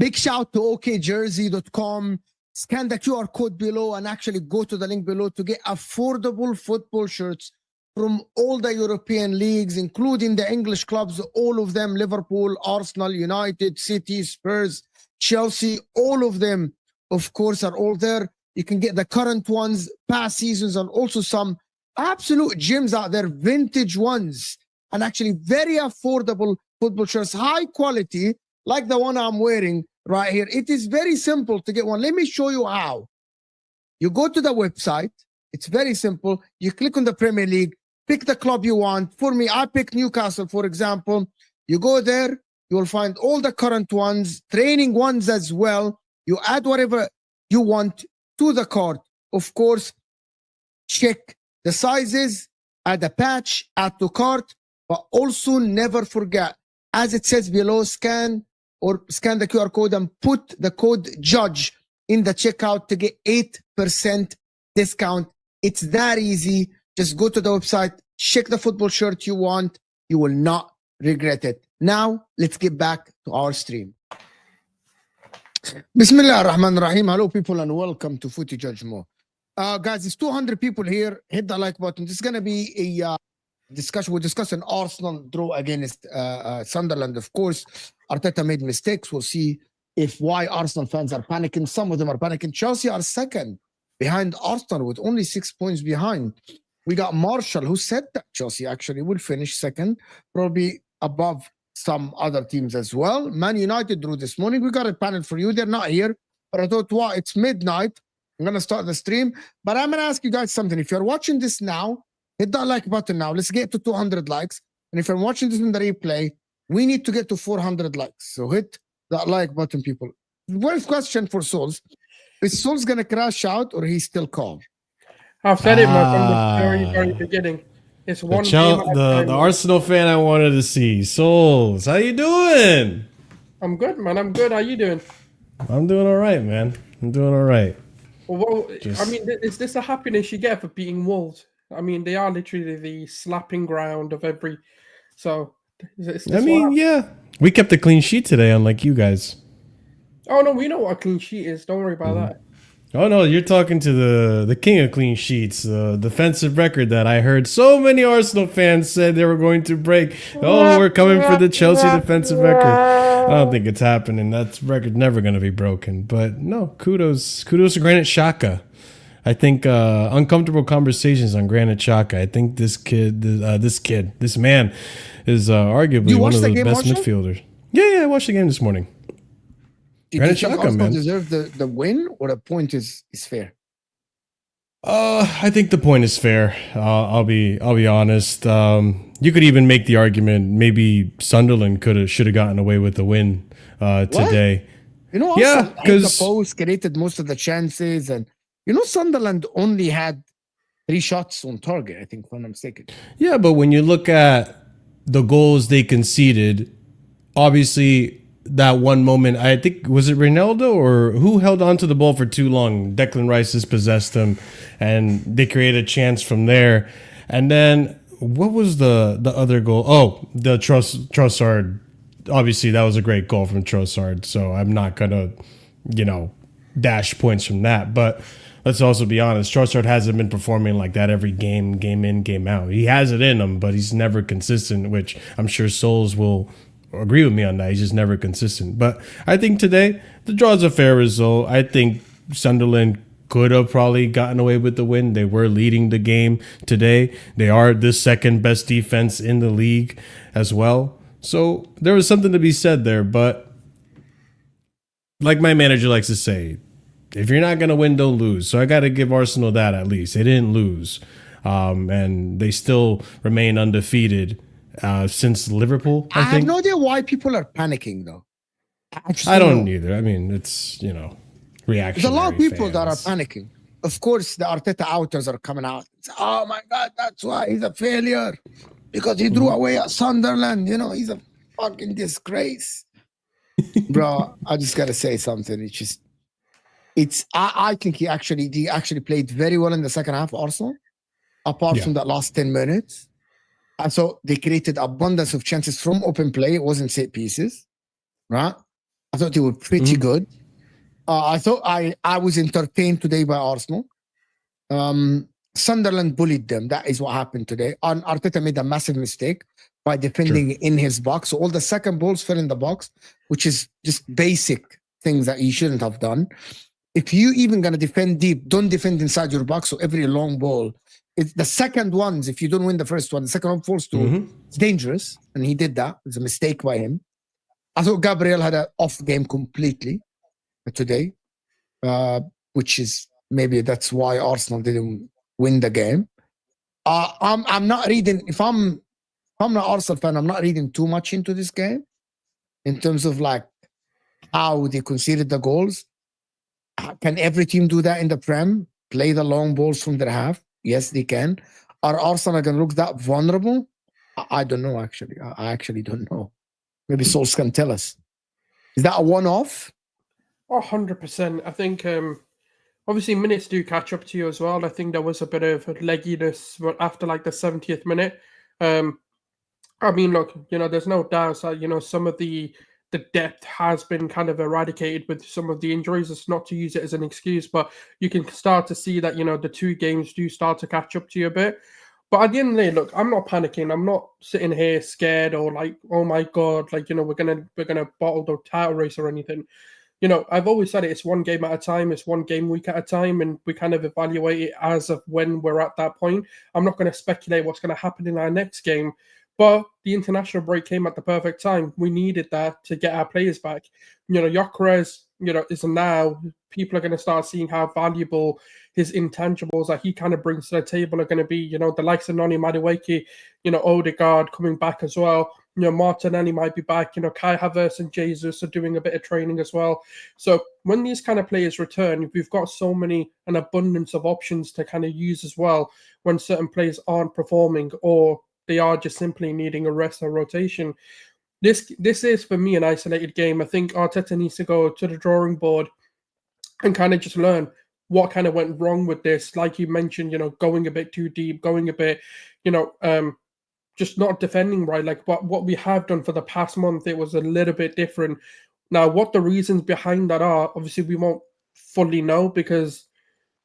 Big shout to okjersey.com. Scan the QR code below and actually go to the link below to get affordable football shirts from all the European leagues, including the English clubs, all of them, Liverpool, Arsenal, United, City, Spurs, Chelsea, all of them, of course, are all there. You can get the current ones, past seasons, and also some absolute gems out there, vintage ones, and actually very affordable football shirts, high quality, like the one I'm wearing right here. It is very simple to get one. Let me show you how. You go to the website. It's very simple. You click on the Premier League, pick the club you want. For me, I pick Newcastle, for example. You go there, you will find all the current ones, training ones as well. You add whatever you want to the cart. Of course, check the sizes, add a patch, add to cart, but also never forget, as it says below, scan the QR code and put the code JUDGE in the checkout to get 8% discount. It's that easy. Just go to the website, check the football shirt you want. You will not regret it. Now, let's get back to our stream. Bismillah ar-Rahman ar-Rahim. Hello, people, and welcome to Footy Judge Mo. Guys, it's 200 people here. Hit the like button. This is going to be a discussion. We're discussing Arsenal draw against Sunderland, of course. Arteta made mistakes. We'll see why Arsenal fans are panicking. Some of them are panicking. Chelsea are second behind Arsenal with only 6 points behind. We got Marshall, who said that Chelsea actually will finish second, probably above some other teams as well. Man United drew this morning. We got a panel for you. They're not here, but I thought, wow, it's midnight. I'm going to start the stream, but I'm going to ask you guys something. If you're watching this now, hit that like button now. Let's get to 200 likes. And if you're watching this in the replay, we need to get to 400 likes. So hit that like button, people. First question for Souls. Is Souls going to crash out or he's still calm? I've said it from the very, very beginning. It's one the Arsenal fan I wanted to see. Souls, how you doing? I'm good, man. I'm good. How you doing? I'm doing all right, man. I'm doing all right. Well, I mean, is this a happiness you get for beating Wolves? I mean, they are literally the slapping ground of every... So, yeah. We kept a clean sheet today, unlike you guys. Oh, no, we know what a clean sheet is. Don't worry about that. Oh, no, you're talking to the king of clean sheets, defensive record that I heard so many Arsenal fans said they were going to break. Oh, we're coming for the Chelsea defensive record. I don't think it's happening. That record's never going to be broken. But no, kudos to Granit Xhaka. I think uncomfortable conversations on Granit Xhaka. I think this man is arguably one of the best midfielders. Yeah, I watched the game this morning. Did you think Arsenal deserve the win, or the point is fair? I think the point is fair. I'll be honest. You could even make the argument maybe Sunderland should have gotten away with the win today. Arsenal hit the because post, created most of the chances, and Sunderland only had 3 shots on target, I think, if I'm not mistaken. yeah, but when you look at the goals they conceded, obviously that one moment, I think, was it Ronaldo or who held on to the ball for too long? Declan Rice dispossessed him, and they created a chance from there. And then what was the other goal? Oh, the Trossard. Obviously, that was a great goal from Trossard. So I'm not gonna, dash points from that. But let's also be honest, Trossard hasn't been performing like that every game in, game out. He has it in him, but he's never consistent, which I'm sure Souls will agree with me on that. He's just never consistent. But I think today, the draw is a fair result. I think Sunderland could have probably gotten away with the win. They were leading the game today. They are the second best defense in the league as well. So there was something to be said there. But like my manager likes to say, if you're not going to win, don't lose. So I got to give Arsenal that at least. They didn't lose. And they still remain undefeated since Liverpool, I think. have no idea why people are panicking, though. I don't either. I mean, it's, reaction. There's a lot of people that are panicking. Of course, the Arteta outers are coming out. Oh my God, that's why he's a failure. Because he drew away at Sunderland. He's a fucking disgrace. Bro, I just got to say something. I think he actually played very well in the second half, Arsenal, apart from that last 10 minutes. And so they created abundance of chances from open play. It wasn't set pieces, right? I thought they were pretty good. I thought I was entertained today by Arsenal. Sunderland bullied them. That is what happened today. And Arteta made a massive mistake by defending in his box. So all the second balls fell in the box, which is just basic things that he shouldn't have done. If you even going to defend deep, don't defend inside your box. So every long ball, it's the second ones. If you don't win the first one, the second one falls to. It's dangerous. And he did that. It's a mistake by him. I thought Gabriel had an off game completely today, which is maybe that's why Arsenal didn't win the game. I'm not reading. If I'm not Arsenal fan, I'm not reading too much into this game in terms of like how they conceded the goals. Can every team do that in the Prem? Play the long balls from their half? Yes, they can. Are Arsenal going to look that vulnerable? I don't know, actually. I actually don't know. Maybe Souls can tell us. Is that a one-off? 100%. I think obviously minutes do catch up to you as well. I think there was a bit of legginess after like the 70th minute. I mean, look, there's no doubt that, some of the depth has been kind of eradicated with some of the injuries. It's not to use it as an excuse, but you can start to see that, the 2 games do start to catch up to you a bit. But at the end of the day, look, I'm not panicking. I'm not sitting here scared or like, oh my God, like, we're gonna bottle the title race or anything. I've always said it's one game at a time. It's one game week at a time, and we kind of evaluate it as of when we're at that point. I'm not going to speculate what's going to happen in our next game, but the international break came at the perfect time. We needed that to get our players back. Gyökeres, is now, people are going to start seeing how valuable his intangibles that he kind of brings to the table are going to be. The likes of Noni Madueke, Odegaard coming back as well. Martinelli might be back. Kai Havertz and Jesus are doing a bit of training as well. So when these kind of players return, we've got so many, an abundance of options to kind of use as well when certain players aren't performing or they are just simply needing a rest or rotation. This is, for me, an isolated game. I think Arteta needs to go to the drawing board and kind of just learn what kind of went wrong with this. Like you mentioned, going a bit too deep, going a bit, just not defending right. Like what we have done for the past month, it was a little bit different. Now, what the reasons behind that are, obviously we won't fully know because,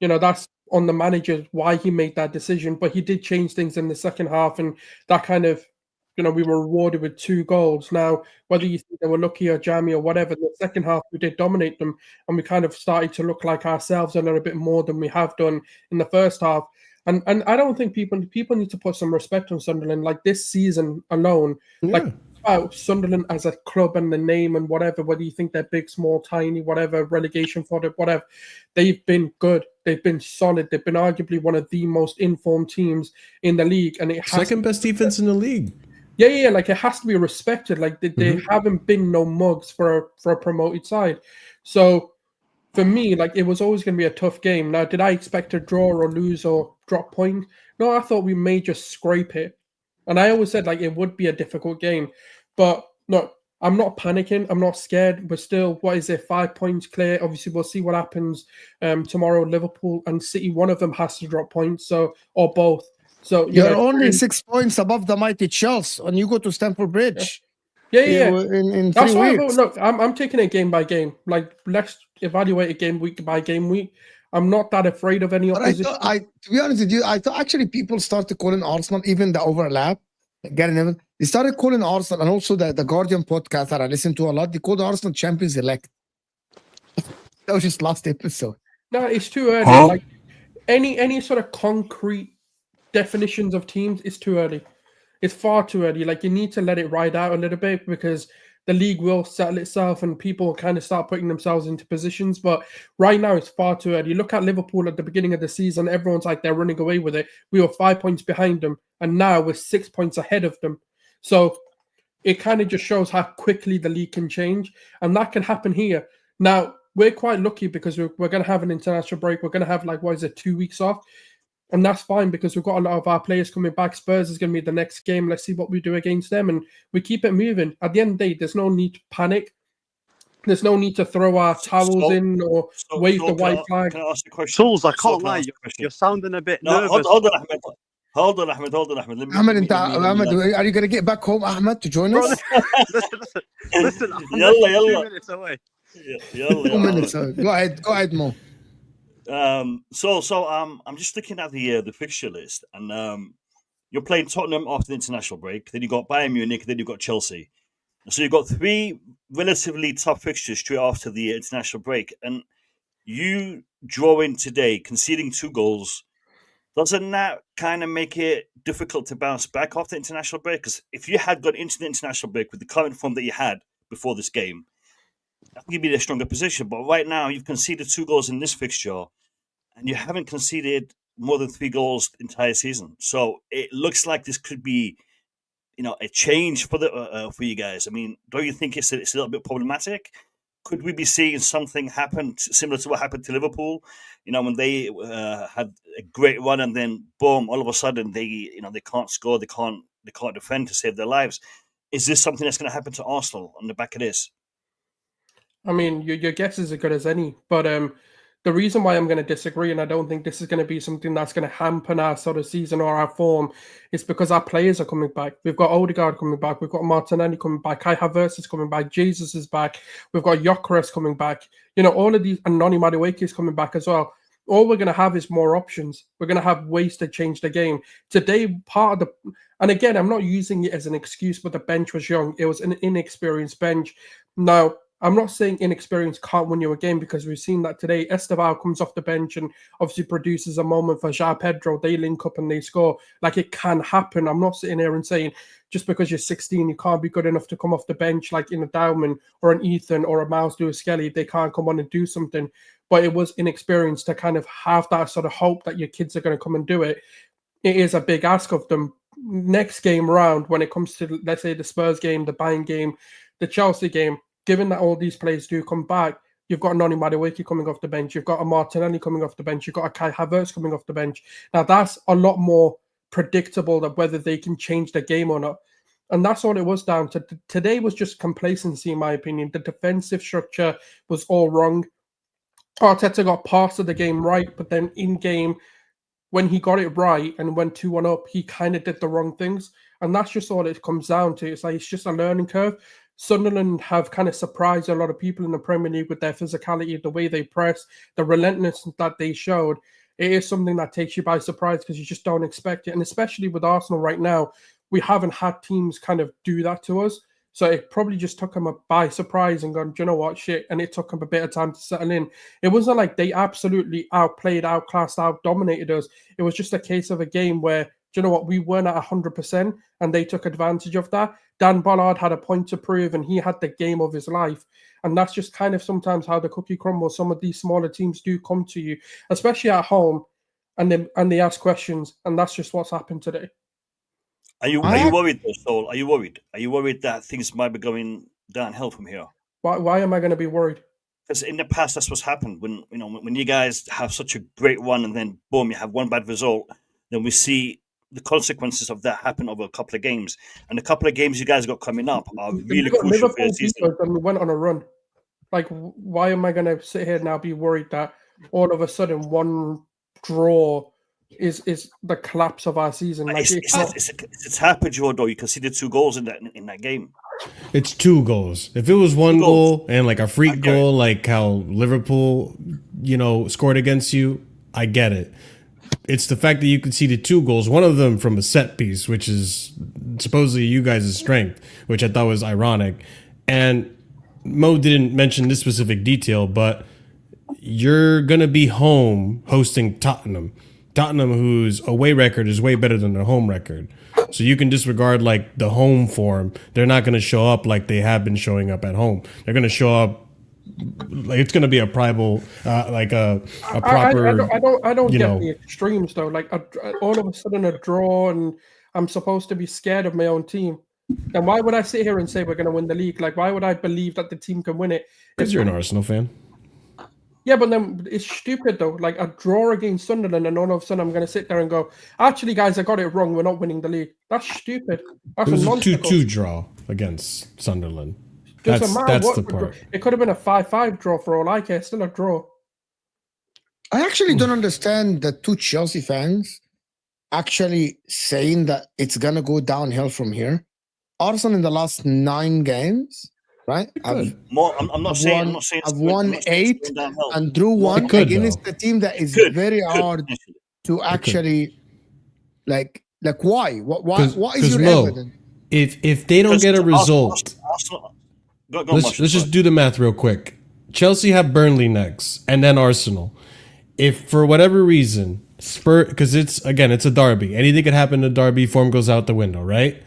that's on the manager why he made that decision. But he did change things in the second half, and that kind of, we were rewarded with 2 goals. Now, whether you think they were lucky or jammy or whatever, in the second half we did dominate them, and we kind of started to look like ourselves a little bit more than we have done in the first half. And I don't think people need to put some respect on Sunderland. Like this season alone, like about Sunderland as a club and the name and whatever, whether you think they're big, small, tiny, whatever, relegation fodder, whatever, they've been good. They've been solid. They've been arguably one of the most informed teams in the league, and it has Second best defense in the league. Yeah, like it has to be respected. Like they haven't been no mugs for a promoted side. So for me, like it was always going to be a tough game. Now, did I expect to draw or lose or drop point? No, I thought we may just scrape it. And I always said like it would be a difficult game. But no, I'm not panicking. I'm not scared. We're still, 5 points clear. Obviously, we'll see what happens tomorrow. Liverpool and City, one of them has to drop points, or both. So you're only 6 points above the mighty Chelsea, and you go to Stamford Bridge. Yeah. In That's 3 why weeks. Look, I'm taking it game by game. Like let's evaluate it game week by game week. I'm not that afraid of any opposition. To be honest with you, I thought actually people started calling Arsenal, even the overlap. They started calling Arsenal, and also the Guardian podcast that I listen to a lot. They called Arsenal champions elect. That was just last episode. No, it's too early. Like any sort of concrete definitions of teams is too early. It's far too early. Like you need to let it ride out a little bit because the league will settle itself and people kind of start putting themselves into positions. But right now it's far too early. Look at Liverpool at the beginning of the season. Everyone's like they're running away with it. We were 5 points behind them, and now we're 6 points ahead of them. So it kind of just shows how quickly the league can change, and that can happen here. Now we're quite lucky because we're going to have an international break. We're going to have 2 weeks off. And that's fine because we've got a lot of our players coming back. Spurs is going to be the next game. Let's see what we do against them. And we keep it moving. At the end of the day, there's no need to panic. There's no need to throw our towels in or wave the white flag. Can I ask a question? Tools, I can't lie. You're sounding a bit nervous. Hold on, Ahmed. Hold on, Ahmed. Ahmed, are you going to get back home, Ahmed, to join us? Listen. Yalla. 2 minutes away. 2 minutes. Go ahead, Mo. So I'm just looking at the fixture list, and you're playing Tottenham after the international break. Then you got Bayern Munich. Then you got Chelsea. So you've got 3 relatively tough fixtures straight after the international break, and you drawing today, conceding 2 goals. Doesn't that kind of make it difficult to bounce back after the international break? Because if you had gone into the international break with the current form that you had before this game, I think you'd be in a stronger position. But right now, you've conceded 2 goals in this fixture, and you haven't conceded more than 3 goals the entire season. So it looks like this could be, a change for you guys. I mean, don't you think it's a little bit problematic? Could we be seeing something happen similar to what happened to Liverpool? When they had a great run and then boom, all of a sudden they can't score, they can't defend to save their lives. Is this something that's going to happen to Arsenal on the back of this? I mean, your guess is as good as any. But the reason why I'm going to disagree, and I don't think this is going to be something that's going to hamper our sort of season or our form, is because our players are coming back. We've got Odegaard coming back. We've got Martinelli coming back. Kai Havertz is coming back. Jesus is back. We've got Gyökeres coming back. All of these, and Noni Madueke is coming back as well. All we're going to have is more options. We're going to have ways to change the game. Today, and again, I'm not using it as an excuse, but the bench was young. It was an inexperienced bench. Now, I'm not saying inexperience can't win you a game because we've seen that today. Esteval comes off the bench and obviously produces a moment for João Pedro. They link up and they score. Like it can happen. I'm not sitting here and saying just because you're 16, you can't be good enough to come off the bench like in a Dowman or an Ethan or a Miles Lewis-Skelly. They can't come on and do something. But it was inexperience to kind of have that sort of hope that your kids are going to come and do it. It is a big ask of them. Next game round, when it comes to, let's say, the Spurs game, the Bayern game, the Chelsea game, given that all these players do come back, you've got Noni Madueke coming off the bench. You've got a Martinelli coming off the bench. You've got a Kai Havertz coming off the bench. Now, that's a lot more predictable than whether they can change the game or not. And that's all it was down to. Today was just complacency, in my opinion. The defensive structure was all wrong. Arteta got parts of the game right, but then in-game, when he got it right and went 2-1 up, he kind of did the wrong things. And that's just all it comes down to. It's just a learning curve. Sunderland have kind of surprised a lot of people in the Premier League with their physicality, the way they press, the relentlessness that they showed. It is something that takes you by surprise because you just don't expect it. And especially with Arsenal right now, we haven't had teams kind of do that to us. So it probably just took them by surprise and gone, do you know what, shit? And it took them a bit of time to settle in. It wasn't like they absolutely outplayed, outclassed, outdominated us. It was just a case of a game where you know what, we weren't at 100%, and they took advantage of that. Dan Ballard had a point to prove, and he had the game of his life. And that's just kind of sometimes how the cookie crumbles. Some of these smaller teams do come to you, especially at home, and they ask questions, and that's just what's happened today. Are you worried, though, Saul? Are you worried? Are you worried that things might be going downhill from here? Why am I going to be worried? Because in the past, that's what's happened. When you guys have such a great run and then boom, you have one bad result, then we see the consequences of that happen over a couple of games. And the couple of games you guys got coming up are really crucial for your season. And we went on a run. Like, why am I going to sit here now be worried that all of a sudden one draw is the collapse of our season? Like, it's happened, Joe, though. You conceded 2 goals in that game. It's 2 goals. If it was 1 goal and like a freak goal, like how Liverpool, scored against you, I get it. It's the fact that you conceded 2 goals, one of them from a set piece, which is supposedly you guys' strength, which I thought was ironic. And Mo didn't mention this specific detail, but you're going to be home hosting Tottenham. Tottenham, whose away record is way better than their home record. So you can disregard like the home form. They're not going to show up like they have been showing up at home. They're going to show up like it's going to be a primal, like a proper. I don't get the extremes though. Like all of a sudden a draw, and I'm supposed to be scared of my own team. Then why would I sit here and say we're going to win the league? Like, why would I believe that the team can win it? Because you're an Arsenal fan. Yeah, but then it's stupid though. Like a draw against Sunderland, and all of a sudden I'm going to sit there and go, "Actually, guys, I got it wrong. We're not winning the league." That's stupid. That's it was a 2-2 draw against Sunderland. That's the part. It could have been a 5-5 draw for all I care. Still a draw. I actually don't understand the 2 Chelsea fans actually saying that it's gonna go downhill from here. Arsenal in the last 9 games. Right, I'm not saying. I've won 8 and drew 1 against a team that is very hard to actually like. Why? What is your evidence? If they don't get a result, let's just do the math real quick. Chelsea have Burnley next, and then Arsenal. If for whatever reason because it's a derby. Anything could happen in a derby. Form goes out the window, right?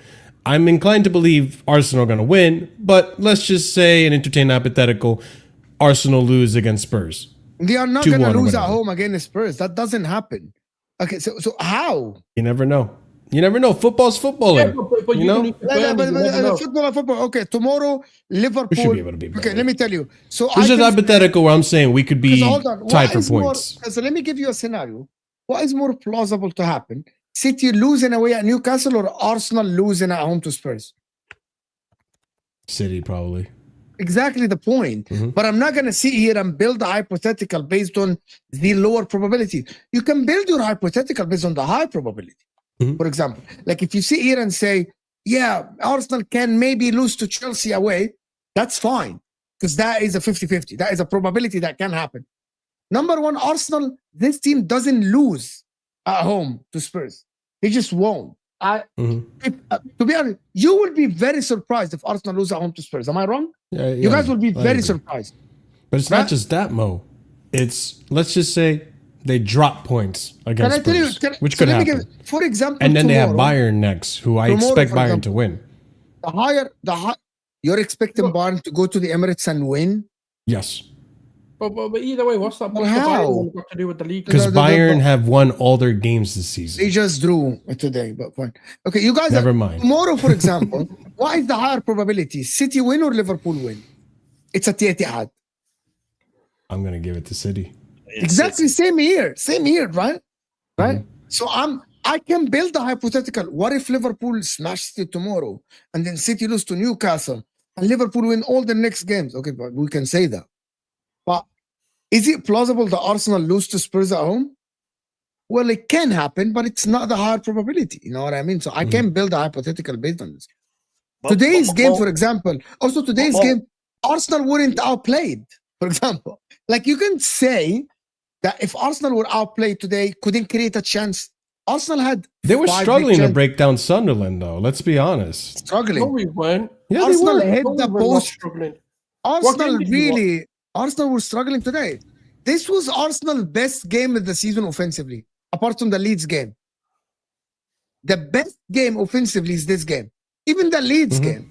I'm inclined to believe Arsenal are going to win, but let's just say and entertain hypothetical, Arsenal lose against Spurs. They are not going to lose at home against Spurs. That doesn't happen. Okay, so how? You never know. Football's footballing. Yeah, but football. Okay, tomorrow Liverpool. We should be able to be better. Okay, let me tell you. So this is hypothetical where I'm saying we could be tied for points. So let me give you a scenario. What is more plausible to happen? City losing away at Newcastle or Arsenal losing at home to Spurs? City, probably. Exactly the point. Mm-hmm. But I'm not going to sit here and build a hypothetical based on the lower probability. You can build your hypothetical based on the high probability. Mm-hmm. For example, like if you sit here and say, yeah, Arsenal can maybe lose to Chelsea away, that's fine. Because that is a 50-50. That is a probability that can happen. Number 1, Arsenal, this team doesn't lose at home to Spurs. They just won't. To be honest, you will be very surprised if Arsenal lose at home to Spurs. Am I wrong? Yeah, you guys will be very surprised. But it's not just that, Mo. It's, let's just say they drop points against Spurs, which could happen. For example, and then they have Bayern next, who I expect Bayern to win. You're expecting Bayern to go to the Emirates and win? Yes. But either way, what's that got to do with the league? Because Bayern have won all their games this season. They just drew today, but fine. Okay, you guys. Never mind. Tomorrow, for example, what is the higher probability? City win or Liverpool win? It's at the Etihad. I'm gonna give it to City. Exactly, same here, right? Right. Mm-hmm. So I can build a hypothetical. What if Liverpool smash City tomorrow, and then City lose to Newcastle, and Liverpool win all the next games? Okay, but we can say that. But is it plausible that Arsenal lose to Spurs at home? Well, it can happen, but it's not the higher probability. You know what I mean? So I can build a hypothetical based on this. Today's game, for example, Arsenal weren't outplayed, for example. Like you can say that if Arsenal were outplayed today, couldn't create a chance. Arsenal they were struggling to break down Sunderland, though. Let's be honest. Struggling. No, we weren't. Yeah, Arsenal they were. hit the post. Arsenal were struggling today. This was Arsenal's best game of the season offensively, apart from the Leeds game. The best game offensively is this game. Even the Leeds game.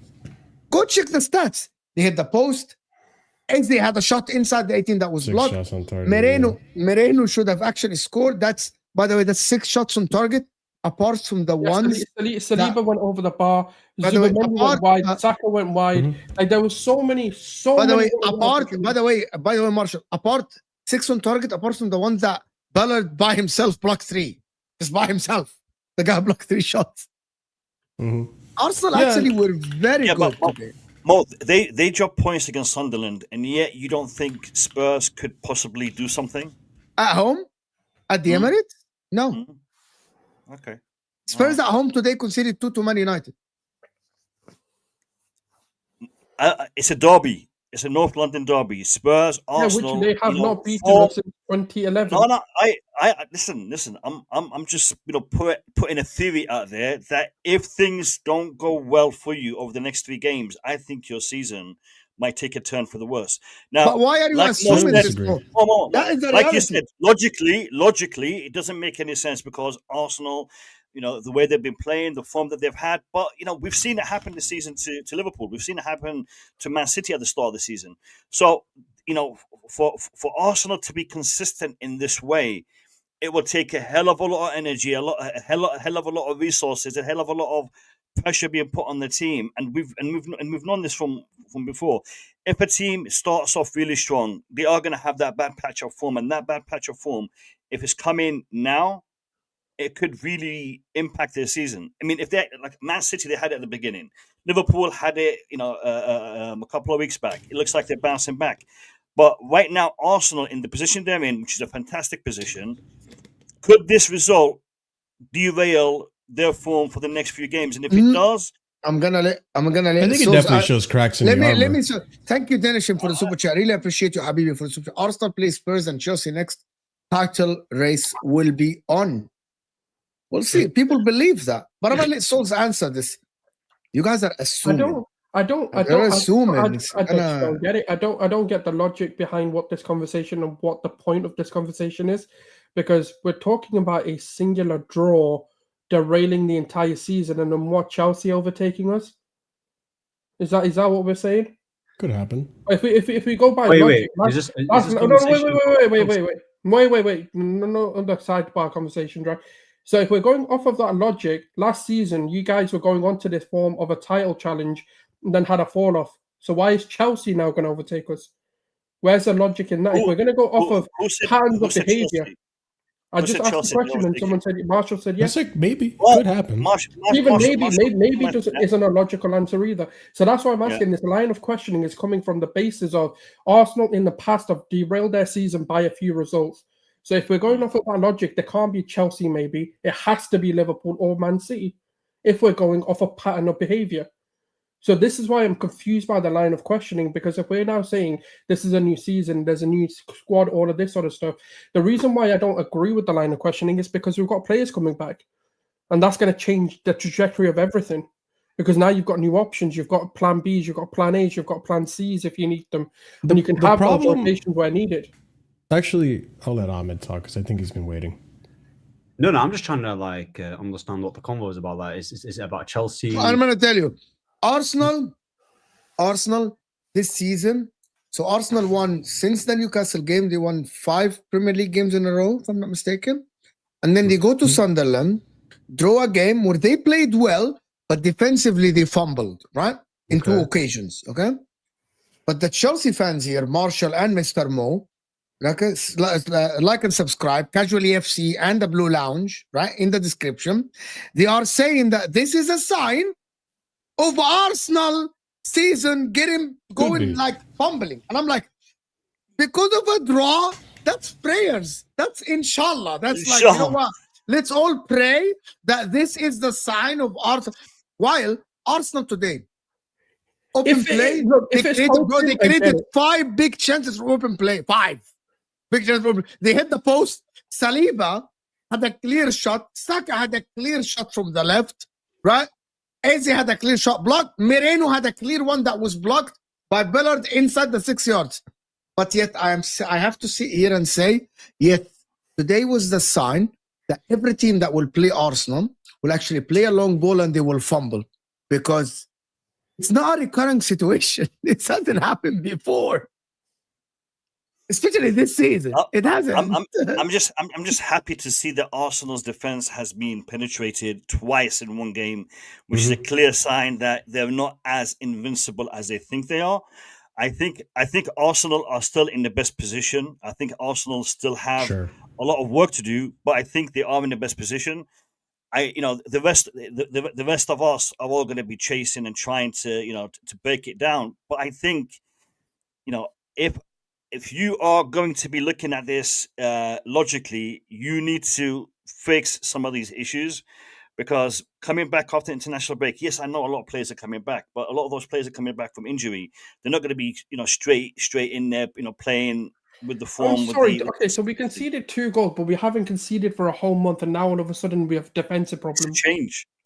Go check the stats. They hit the post. Eze had a shot inside the 18 that was 6 blocked. shots on target. Moreno should have actually scored. That's, by the way, that's 6 shots on target, apart from the ones. Saliba went over the bar. By the way, Zubimendi went wide. Saka went wide. Like there was so many. By the way, Marshall, apart 6 on target, apart from the ones that Ballard by himself blocked 3, just by himself, the guy blocked 3 shots. Arsenal actually were very good today. Mo, they dropped points against Sunderland, and yet you don't think Spurs could possibly do something At home, at the Emirates? No. Okay. Spurs at home today conceded 2 to Man United. It's a derby. It's a North London derby. Spurs, Arsenal. Which they have not beaten us since 2011. No. I listen. I'm just putting a theory out there that if things don't go well for you over the next 3 games, I think your season might take a turn for the worse. Now, but why are you assuming this? That is the like reality. you said, logically, it doesn't make any sense because Arsenal, the way they've been playing, the form that they've had. But, we've seen it happen this season to Liverpool. We've seen it happen to Man City at the start of the season. So, for Arsenal to be consistent in this way, it will take a hell of a lot of energy, a hell of a lot of resources, a hell of a lot of pressure being put on the team. And we've known this from before. If a team starts off really strong, they are going to have that bad patch of form. And that bad patch of form, if it's coming now, it could really impact their season. I mean, if they like Man City, they had it at the beginning. Liverpool had it, a couple of weeks back. It looks like they're bouncing back. But right now, Arsenal, in the position they're in, which is a fantastic position, could this result derail their form for the next few games? And if it does, I'm gonna let. I think it definitely shows cracks in the armor. Let me. Thank you, Denishim, for the super chat. I really appreciate you, Habibi, for the super chat. Arsenal plays Spurs and Chelsea next. Title race will be on. We'll see. People believe that, but I'm gonna let Souls answer this. You guys are assuming. I don't get it. I don't get the logic behind what this conversation and what the point of this conversation is, because we're talking about a singular draw derailing the entire season, and then what, Chelsea overtaking us? Is that what we're saying? Could happen. If we go by logic, wait. No, on the sidebar conversation, right? So if we're going off of that logic, last season you guys were going on to this form of a title challenge and then had a fall off. So why is Chelsea now going to overtake us? Where's the logic in that? If we're going to go off of patterns of behavior, I just asked the question and someone said, Marshall said yes. Like maybe could happen. Maybe isn't a logical answer either. So that's why I'm asking. This line of questioning is coming from the basis of Arsenal in the past have derailed their season by a few results. So if we're going off of that logic, there can't be Chelsea maybe. It has to be Liverpool or Man City if we're going off a pattern of behavior. So this is why I'm confused by the line of questioning, because if we're now saying this is a new season, there's a new squad, all of this sort of stuff, the reason why I don't agree with the line of questioning is because we've got players coming back. And that's going to change the trajectory of everything. Because now you've got new options. You've got plan Bs, you've got plan As, you've got plan Cs if you need them. And you can have those rotations where needed. Actually, I'll let Ahmed talk because I think he's been waiting. No, I'm just trying to understand what the convo is about. Like, is it about Chelsea? I'm going to tell you. Arsenal this season. So Arsenal won since the Newcastle game. They won 5 Premier League games in a row, if I'm not mistaken. And then they go to Sunderland, draw a game where they played well, but defensively they fumbled, right? In 2 occasions, okay? But the Chelsea fans here, Marshall and Mr. Mo, like and subscribe, Casually FC and the Blue Lounge, right? In the description. They are saying that this is a sign of Arsenal season going like fumbling. And I'm like, because of a draw, that's prayers. That's inshallah. That's like, you know what? Let's all pray that this is the sign of Arsenal. While Arsenal today, open play, they created 5 big chances for open play. 5 big chances for open play. They hit the post. Saliba had a clear shot. Saka had a clear shot from the left, right? Eze had a clear shot blocked. Moreno had a clear one that was blocked by Ballard inside the 6 yards. But yet I have to sit here and say, yet today was the sign that every team that will play Arsenal will actually play a long ball and they will fumble because it's not a recurring situation. It hasn't happened before, especially this season. It hasn't. I'm just happy to see that Arsenal's defense has been penetrated twice in one game, which is a clear sign that they're not as invincible as they think they are. I think Arsenal are still in the best position. I think Arsenal still have a lot of work to do, but I think they are in the best position. The rest of us are all going to be chasing and trying to break it down. But I think, if you are going to be looking at this logically, you need to fix some of these issues, because coming back after international break, yes, I know a lot of players are coming back, but a lot of those players are coming back from injury. They're not going to be, straight in there, playing with the form. I'm sorry. Okay, so we conceded 2 goals, but we haven't conceded for a whole month, and now all of a sudden we have defensive problems.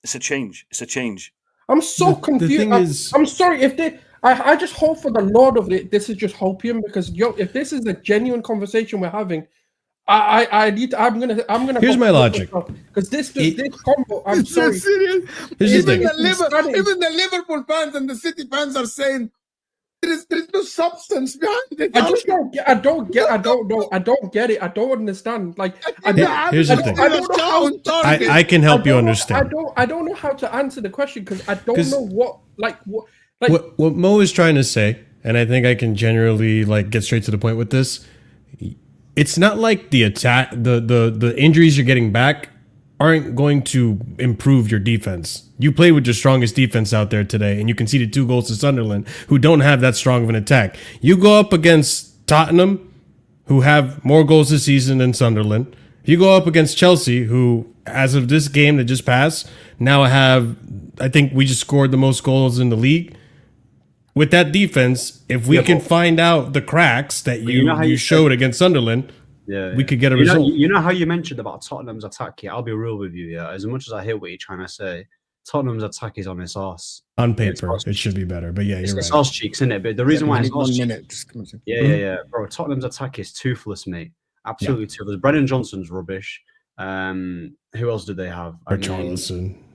It's a change. I'm so confused. I'm sorry if they. I just hope for the Lord of it. This is just hopium, because if this is a genuine conversation we're having, I'm gonna. Here's my logic. Because this combo. I'm sorry. So serious. Here's Even the the Liverpool fans and the City fans are saying there's no substance behind it. I just don't get. I don't know. I don't get it. I don't understand. Like, here's the thing. I don't know how. I can help you understand. I don't know how to answer the question, because I don't know what. What Mo is trying to say, and I think I can generally get straight to the point with this. It's not like the attack, the injuries you're getting back aren't going to improve your defense. You played with your strongest defense out there today, and you conceded 2 goals to Sunderland, who don't have that strong of an attack. You go up against Tottenham, who have more goals this season than Sunderland. You go up against Chelsea, who, as of this game that just passed, now have, I think we just scored the most goals in the league. With that defense, if we can find out the cracks that you showed against Sunderland, we could get a result. You know how you mentioned about Tottenham's attack here? I'll be real with you, As much as I hear what you're trying to say, Tottenham's attack is on its arse. On paper, it should be better, but you're right. It's arse cheeks, isn't it? But the reason why it's arse cheeks... Bro, Tottenham's attack is toothless, mate. Absolutely toothless. Brennan Johnson's rubbish. Who else do they have?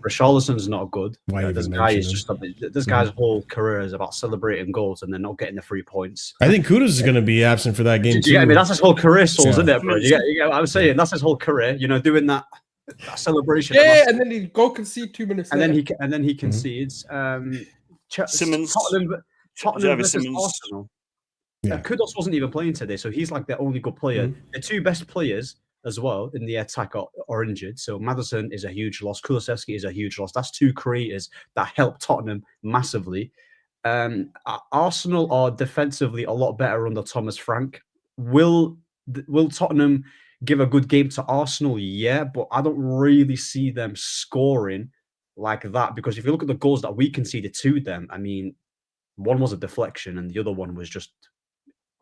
Richarlison's not good. This guy's whole career is about celebrating goals and then not getting the 3 points. I think Kudos is going to be absent for that game too. I mean, that's his whole career, isn't it, bro? You get what I'm saying? That's his whole career. Doing that celebration. Yeah, and then he go concede 2 minutes. And then he concedes. Simmons. Tottenham versus Arsenal. Kudos wasn't even playing today, so he's like their only good player. The 2 best players as well in the attack are injured. So Maddison is a huge loss. Kulusevski is a huge loss. That's 2 creators that help Tottenham massively. Arsenal are defensively a lot better under Thomas Frank. Will Tottenham give a good game to Arsenal? Yeah, but I don't really see them scoring like that, because if you look at the goals that we conceded to them, I mean, one was a deflection and the other one was just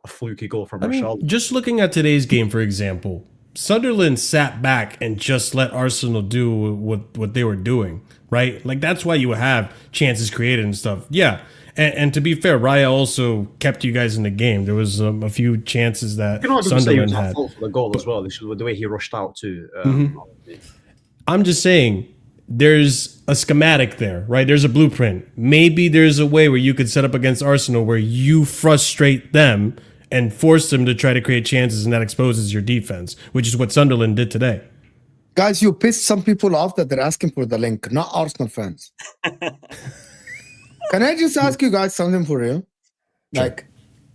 a fluky goal from Richarlison. Just looking at today's game, for example, Sunderland sat back and just let Arsenal do what they were doing, right? That's why you have chances created and stuff. Yeah, and to be fair, Raya also kept you guys in the game. There was a few chances that Sunderland had. Fault for the goal as well. The way he rushed out too. I'm just saying, there's a schematic there, right? There's a blueprint. Maybe there's a way where you could set up against Arsenal where you frustrate them and force them to try to create chances, and that exposes your defense, which is what Sunderland did today. Guys, you pissed some people off that they're asking for the link, not Arsenal fans. Can I just ask you guys something for real? Why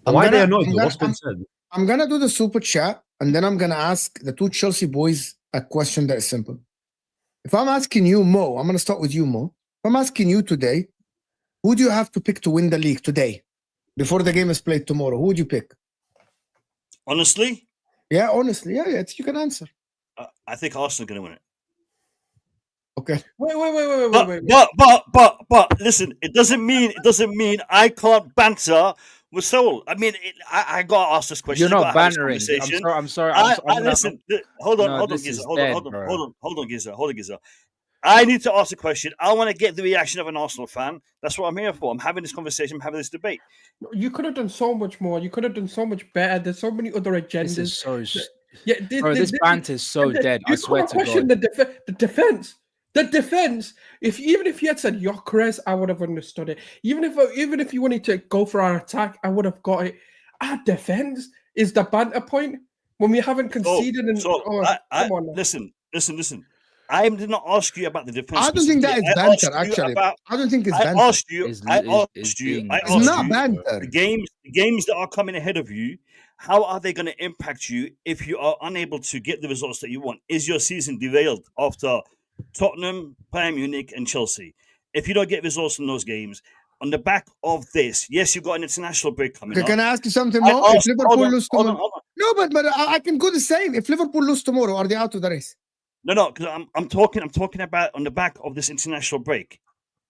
are they annoyed? What's been said? I'm going to do the super chat, and then I'm going to ask the 2 Chelsea boys a question that is simple. If I'm asking you, Mo, I'm going to start with you, Mo. If I'm asking you today, who do you have to pick to win the league today? Before the game is played tomorrow, who would you pick? Honestly? Yeah, honestly. Yeah, you can answer. I think Arsenal are going to win it. Okay. Wait. But listen, it doesn't mean I can't banter with Soul. I mean, I got to ask this question. You're not bantering. I'm sorry. Listen, hold on, Giza. I need to ask a question. I want to get the reaction of an Arsenal fan. That's what I'm here for. I'm having this conversation. I'm having this debate. You could have done so much more. You could have done so much better. There's so many other agendas. Yeah, Bro, this banter is so dead. I swear to God. The defense. The defense. Even if you had said Gyökeres, I would have understood it. Even if you wanted to go for our attack, I would have got it. Our defense is the banter point when we haven't conceded. Come on. Listen. I did not ask you about the defense. I don't think that is banter. Actually, I don't think it's banter. I asked you. It's not banter. The games that are coming ahead of you. How are they going to impact you if you are unable to get the results that you want? Is your season derailed after Tottenham, Bayern Munich, and Chelsea? If you don't get results in those games, on the back of this, yes, you've got an international break coming up. Can I ask you something more? If Liverpool lose tomorrow, no, but I can go the same. If Liverpool lose tomorrow, are they out of the race? No, because I'm talking about on the back of this international break.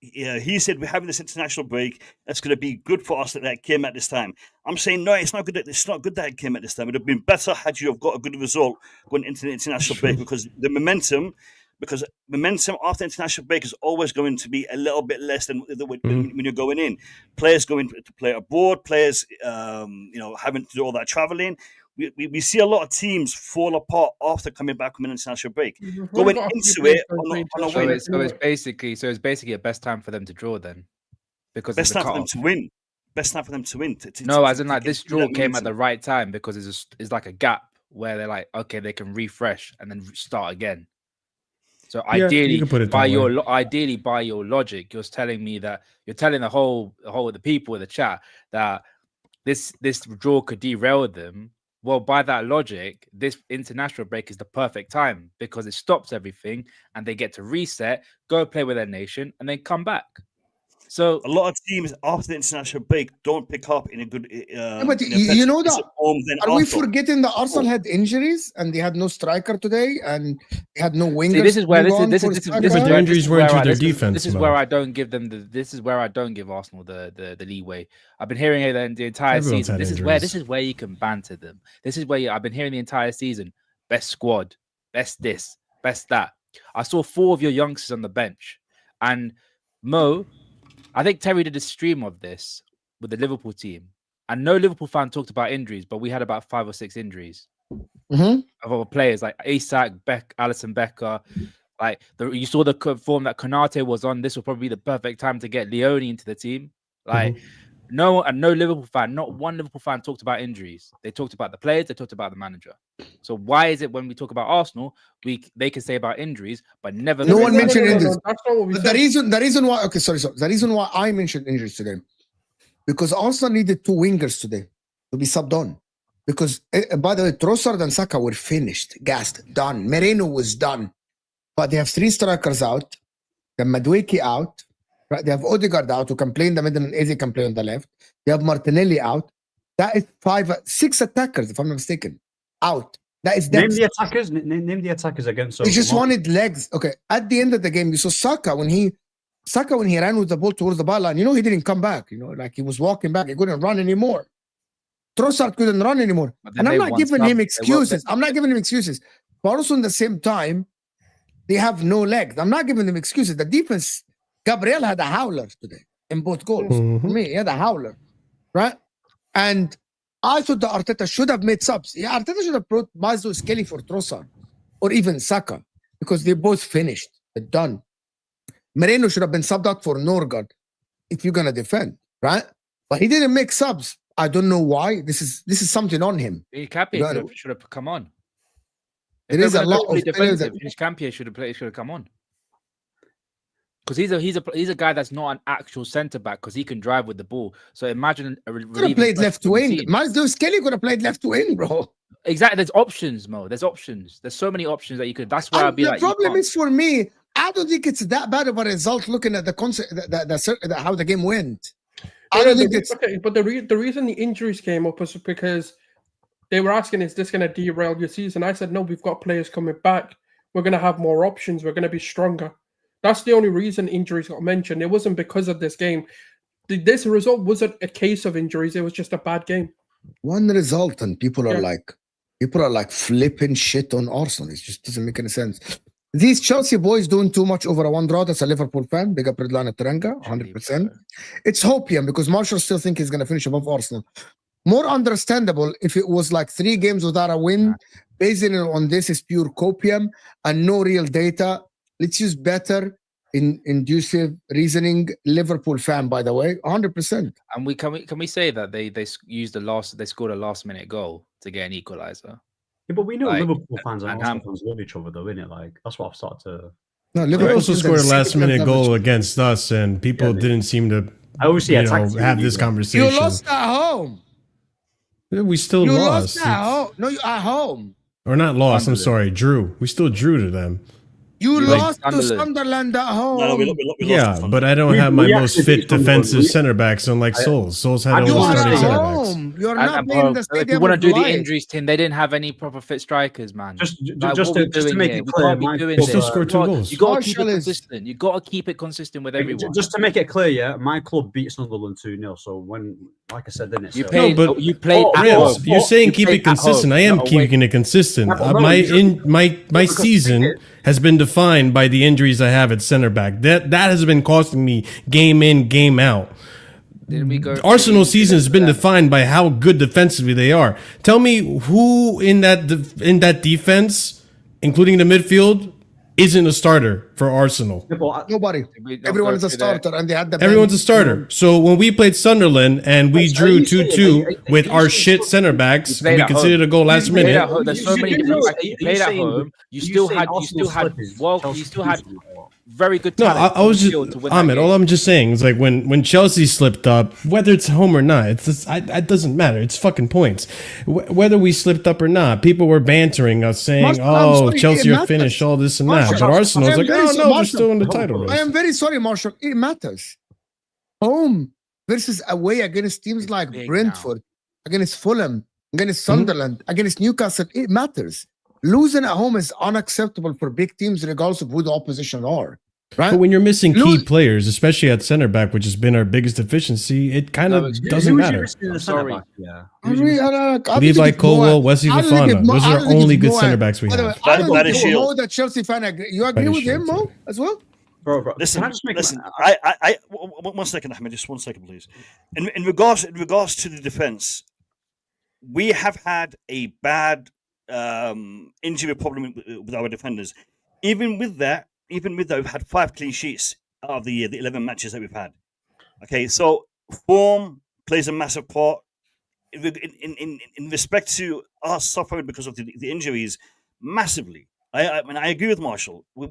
Yeah, he said we're having this international break. That's going to be good for us that it came at this time. I'm saying no, it's not good. It's not good that it came at this time. It would have been better had you have got a good result going into the international break because the momentum after international break is always going to be a little bit less than when you're going in. Players going to play abroad. Players, having to do all that traveling. We see a lot of teams fall apart after coming back from an international break. Going into it on a win. So it's basically a best time for them to draw then, because best time for them to win. Best time for them to win. As in like this draw came at the right time because it's like a gap where they're like, okay, they can refresh and then start again. So ideally, by your logic, you're telling me that you're telling the whole of the people in the chat that this draw could derail them. Well, by that logic, this international break is the perfect time because it stops everything and they get to reset, go play with their nation, and then come back. So a lot of teams after the international break don't pick up in a good. But you know that. Are we forgetting that Arsenal had injuries and they had no striker today and they had no wingers? See, this is where the injuries were into their defense. This is where I don't give them This is where I don't give Arsenal the leeway. I've been hearing it the entire season. This is where you can banter them. This is where I've been hearing the entire season. Best squad, best this, best that. I saw 4 of your youngsters on the bench, and Mo. I think Terry did a stream of this with the Liverpool team, and no Liverpool fan talked about injuries, but we had about 5 or 6 injuries of our players like Isak, Alisson Becker. Like you saw the form that Konate was on. This will probably be the perfect time to get Leone into the team. Like no Liverpool fan, not one Liverpool fan talked about injuries. They talked about the players. They talked about the manager. So why is it when we talk about Arsenal, they can say about injuries, but never? No one mentioned injuries. The reason why. Okay, sorry. The reason why I mentioned injuries today, because Arsenal needed 2 wingers today to be subbed on. Because by the way, Trossard and Saka were finished, gassed, done. Moreno was done, but they have 3 strikers out. They have Madueke out. Right? They have Odegaard out, who can play in the middle and Eze can play on the left. They have Martinelli out. That is 6 attackers, if I'm not mistaken, out. That is name the attackers. Name the attackers against. They just wanted legs. Okay. At the end of the game, you saw Saka when he ran with the ball towards the byline. He didn't come back. Like he was walking back. He couldn't run anymore. Trossard couldn't run anymore. And I'm not giving him excuses. But also at the same time, they have no legs. I'm not giving them excuses. The defense. Gabriel had a howler today in both goals. For me, he had a howler, right? And I thought that Arteta should have made subs. Yeah, Arteta should have brought Mazo Skelly for Trossard or even Saka because they both finished. They're done. Moreno should have been subbed out for Norgard if you're gonna defend, right? But he didn't make subs. I don't know why. This is something on him. Capia should have come on. There is a lot of defensive. Capia should have come on. Because he's a guy that's not an actual centre back because he can drive with the ball. So imagine could have played left wing. Mazo Skelly could have played left wing, bro. Exactly. There's options, Mo. There's options. There's so many options that you could. That's why I'd be like. The problem is for me. I don't think it's that bad of a result looking at the concept, how the game went. I don't think it's okay. But the reason the injuries came up was because they were asking, "Is this going to derail your season?" I said, "No. We've got players coming back. We're going to have more options. We're going to be stronger." That's the only reason injuries got mentioned. It wasn't because of this game. This result wasn't a case of injuries. It was just a bad game. One result, and people are like flipping shit on Arsenal. It just doesn't make any sense. These Chelsea boys doing too much over a 1 draw. That's a Liverpool fan. Big up Redlana Teranga, 100%. It's hopium because Marshall still think he's going to finish above Arsenal. More understandable if it was like 3 games without a win basing it on this is pure copium and no real data. Let's use better inducive reasoning. Liverpool fan, by the way, 100%. And can we say that they scored a last minute goal to get an equalizer? Yeah, but we know Liverpool fans and Arsenal fans love each other, though, innit? Like that's what I've started to. No, Liverpool also scored a last-minute goal against us, and people didn't seem to. I always have this conversation. You lost at home. We still lost. At home. No, you at home. Or not lost. I'm sorry, drew. We still drew to them. You lost to Sunderland at home. No, we yeah, but I don't have my most fit defensive center backs, unlike Souls. Souls had almost 30 center backs. You're not playing the stadium. If you want to do the injuries team, they didn't have any proper fit strikers, man. Just to make it clear, we still scored 2 goals. You got to keep it consistent. You got to keep it consistent with everyone. Just to make it clear, yeah, my club beat Sunderland 2-0. So when, like I said, then it's you played. You're saying keep it consistent. I am keeping it consistent. My season has been defined by the injuries I have at center back. That has been costing me game in, game out. Arsenal season has been defined by how good defensively they are. Tell me who in that defense, including the midfield, isn't a starter for Arsenal. Nobody. Everyone is a starter, and they had the. Everyone's a starter. So when we played Sunderland and we drew 2-2 with our shit center backs, we conceded a goal last minute. There's so many different factors. You played at home. You still had very good talent. No, I was just Ahmed. All I'm just saying is like when Chelsea slipped up, whether it's home or not, it doesn't matter. It's fucking points. Whether we slipped up or not, people were bantering us saying, Chelsea are finished, all this and that. But Arsenal's like, no, they're still in the title race. I am very sorry, Marshall. It matters. Home versus away against teams like Brentford, against Fulham, against Sunderland, against Newcastle. It matters. Losing at home is unacceptable for big teams, regardless of who the opposition are. Right? But when you're missing key players, especially at center back, which has been our biggest deficiency, it kind of doesn't matter. Levi Colwell, Wesley Fofana. Those are our only good center backs we have. I don't know that Chelsea fan agree. You agree with him, Mo, as well? Bro. Listen. I 1 second, Ahmed. Just 1 second, please. In regards to the defense, we have had a bad injury problem with our defenders. Even with that, we've had 5 clean sheets out of the 11 matches that we've had. Okay, so form plays a massive part in respect to us suffering because of the injuries, massively. I agree with Marshall. We've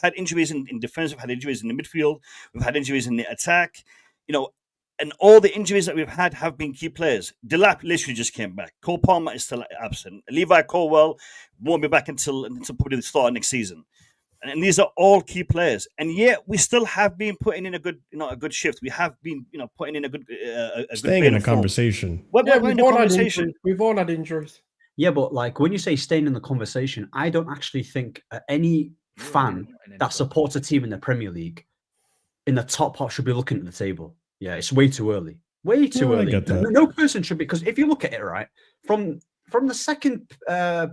had injuries in defense, we've had injuries in the midfield, we've had injuries in the attack. And all the injuries that we've had have been key players. Delap literally just came back. Cole Palmer is still absent. Levi Colwell won't be back until probably the start of next season. And these are all key players. And yet we still have been putting in a good shift. We have been, putting in a good staying in a conversation. We've all had injuries. Yeah, but like when you say staying in the conversation, I don't actually think any fan that supports a team in the Premier League in the top half should be looking at the table. Yeah, it's way too early. Way too early. I get that. No person should be, because if you look at it, right, from the second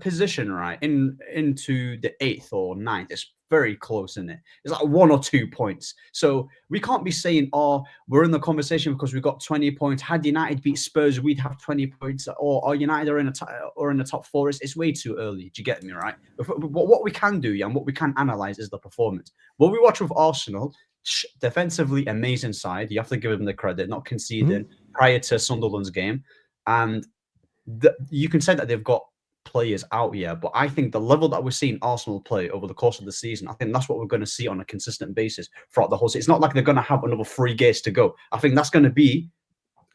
position, right, into the 8th or 9th, it's very close, isn't it? It's like 1 or 2 points. So we can't be saying, we're in the conversation because we got 20 points. Had United beat Spurs, we'd have 20 points. Or United are in the top 4. It's way too early. Do you get me, right? But what we can do, and what we can analyze is the performance. What we watch with Arsenal, defensively amazing side. You have to give them the credit, not conceding prior to Sunderland's game. And you can say that they've got players out here, but I think the level that we're seeing Arsenal play over the course of the season, I think that's what we're going to see on a consistent basis throughout the whole season. It's not like they're going to have another 3 games to go. I think that's going to be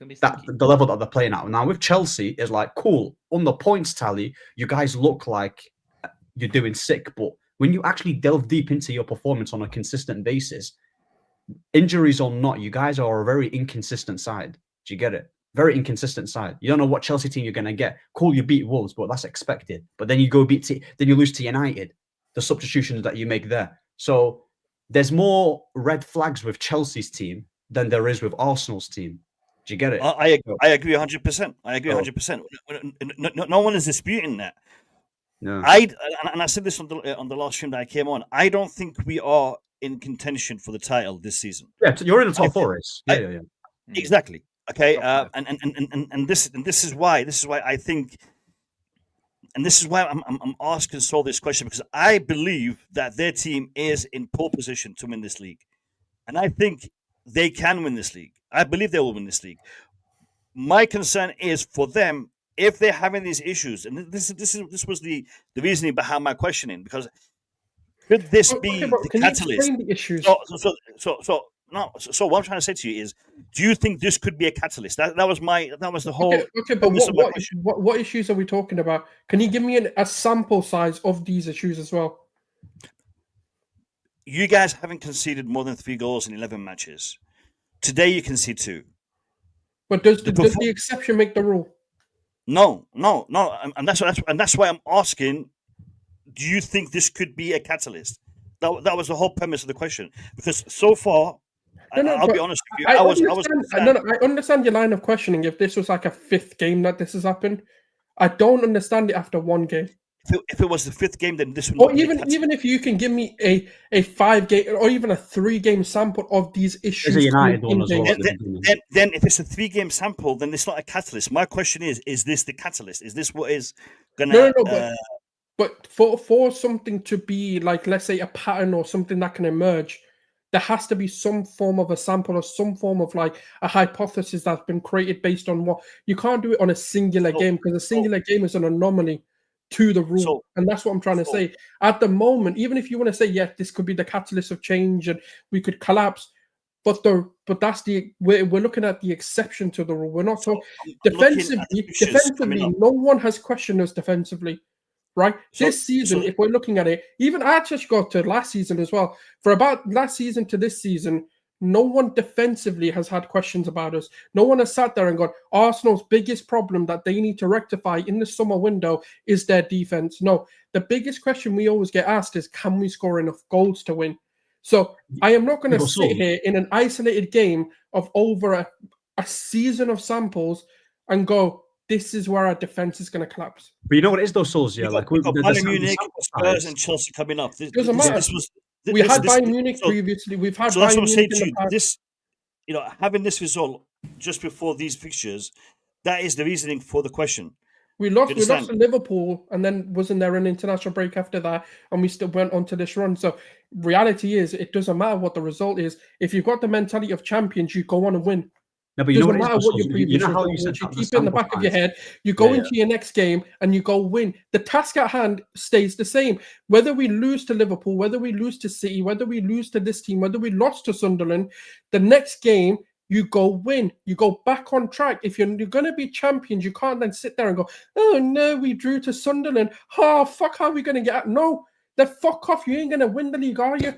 the level that they're playing at. Now with Chelsea, is like, cool, on the points tally, you guys look like you're doing sick, but when you actually delve deep into your performance on a consistent basis, injuries or not, you guys are a very inconsistent side. Do you get it? Very inconsistent side. You don't know what Chelsea team you're going to get. Cool, you beat Wolves, but that's expected. But then you go then you lose to United. The substitutions that you make there. So there's more red flags with Chelsea's team than there is with Arsenal's team. Do you get it? I agree 100%. I agree 100%. No one is disputing that. No. I said this on the last stream that I came on. I don't think we are in contention for the title this season. Yeah, you're in the top 4 race. Yeah. Exactly. Okay, and this is why I think and this is why I'm asking Saul this question, because I believe that their team is in pole position to win this league, and I think they can win this league. I believe they will win this league. My concern is for them, if they're having these issues, and this was the reasoning behind my questioning, because could this be the catalyst? The issues? So what I'm trying to say to you is, do you think this could be a catalyst? That was the whole. Okay, but what issues are we talking about? Can you give me a sample size of these issues as well? You guys haven't conceded more than 3 goals in 11 matches. Today you concede 2. But does the exception make the rule? No, and that's why I'm asking. Do you think this could be a catalyst? That was the whole premise of the question. Because so far, I'll be honest with you, I understand your line of questioning. If this was like a 5th game that this has happened, I don't understand it after 1 game. If it was the 5th game, then this would. Or even if you can give me a 5 game or even a 3 game sample of these issues. Then if it's a 3 game sample, then it's not a catalyst. My question is this the catalyst? Is this what is gonna? No, but for something to be like, let's say, a pattern or something that can emerge, there has to be some form of a sample or some form of like a hypothesis that's been created based on what. You can't do it on a singular game, because a singular game is an anomaly to the rule, and that's what I'm trying to say. At the moment, even if you want to say, yeah, this could be the catalyst of change and we could collapse, but that's we're looking at the exception to the rule. We're not talking defensively. No one has questioned us defensively. Right, this season, if we're looking at it, even I actually got to last season as well. For about last season to this season, no one defensively has had questions about us. No one has sat there and gone, Arsenal's biggest problem that they need to rectify in the summer window is their defense. No, the biggest question we always get asked is, can we score enough goals to win? So I am not going to sit here in an isolated game of over a season of samples and go, this is where our defense is going to collapse. But you know what it is, those souls, yeah. Like Bayern Munich, Spurs, and Chelsea coming up. Doesn't matter. We had Bayern Munich previously. We've had Bayern Munich in the past. This, having this result just before these fixtures, that is the reasoning for the question. We lost to Liverpool, and then wasn't there an international break after that, and we still went on to this run. So reality is, it doesn't matter what the result is. If you've got the mentality of champions, you go on and win. No, but you know what your previous result was. You keep it in the back of your head. You go into your next game and you go win. The task at hand stays the same. Whether we lose to Liverpool, whether we lose to City, whether we lose to this team, whether we lost to Sunderland, the next game you go win. You go back on track. If you're going to be champions, you can't then sit there and go, oh no, we drew to Sunderland. Oh fuck, how are we going to get out? No, then fuck off. You ain't going to win the league, are you?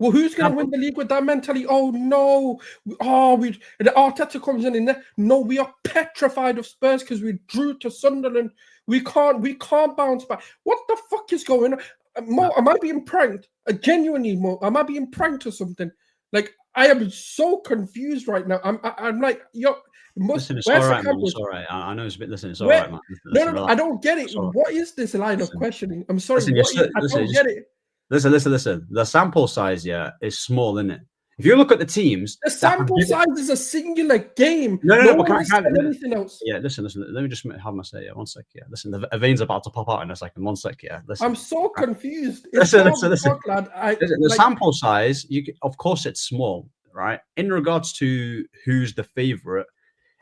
Well, who's going to win the league with that mentality? Oh no! The Arteta comes in there. No, we are petrified of Spurs because we drew to Sunderland. We can't bounce back. What the fuck is going on? Mo, am I being pranked? Genuinely, Mo, am I being pranked or something? Like, I am so confused right now. I'm like, yo. Listen, it's all right, man. It's all right. I know it's a bit. Listen, it's all right, man. No, I don't get it. What is this line of questioning? I'm sorry. I don't get it. Listen. The sample size, is small, isn't it? If you look at the teams, the sample size is a singular game. No, but can't anything else. Yeah, listen. Let me just have my say. Yeah, 1 sec. Yeah, listen. The vein's about to pop out in a second. 1 sec. Yeah, listen. I'm so confused. Listen. The sample size, of course, it's small, right? In regards to who's the favorite,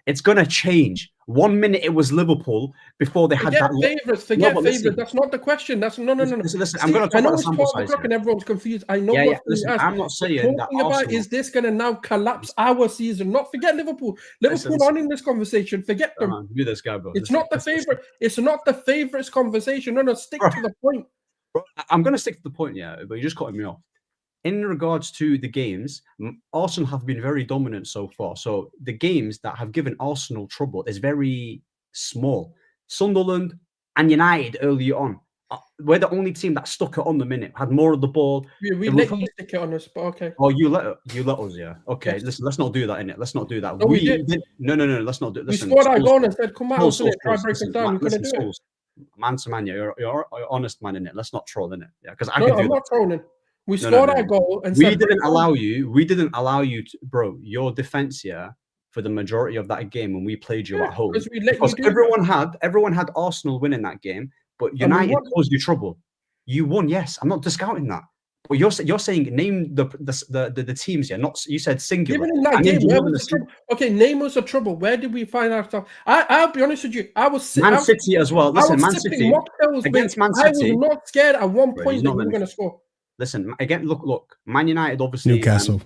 it's gonna change. 1 minute it was Liverpool before they had favourites. Favourites. That's not the question. That's no. Listen, I'm going to talk about the sample size. And everyone's confused. I know. Listen, I'm not saying that. About is this going to now collapse our season? Not forget Liverpool. Liverpool aren't in this conversation. Forget them. Do this guy, bro. It's not the favourite. It's not the favourites conversation. No. Stick to the point. Bro, I'm going to stick to the point, but you're just cutting me off. In regards to the games, Arsenal have been very dominant so far. So the games that have given Arsenal trouble is very small. Sunderland and United early on. We're the only team that stuck it on the minute, had more of the ball. We let you stick it on us, but okay. Oh, you let us, yeah. Okay, yes. Listen, let's not do that, innit? Let's not do that. No, we did. No, let's not do it. Listen, we scored our goal and said, come out, try break them down. You're going to do it. Man to man, you're an honest man, innit? Let's not troll, innit? Yeah, because I'm not trolling. We scored our goal and we didn't allow you to, bro, your defense, for the majority of that game when we played you at home. Because everyone had Arsenal winning that game, but United caused you trouble. You won, yes. I'm not discounting that. But you're saying name the teams here. Not you said singular. Even in that game, where was the trouble? Okay, name us the trouble. Where did we find ourselves? I'll be honest with you. Man City as well. Listen, Man City against Man City. I was not scared at one point that we were going to score. Listen, again, look. Man United obviously. Newcastle.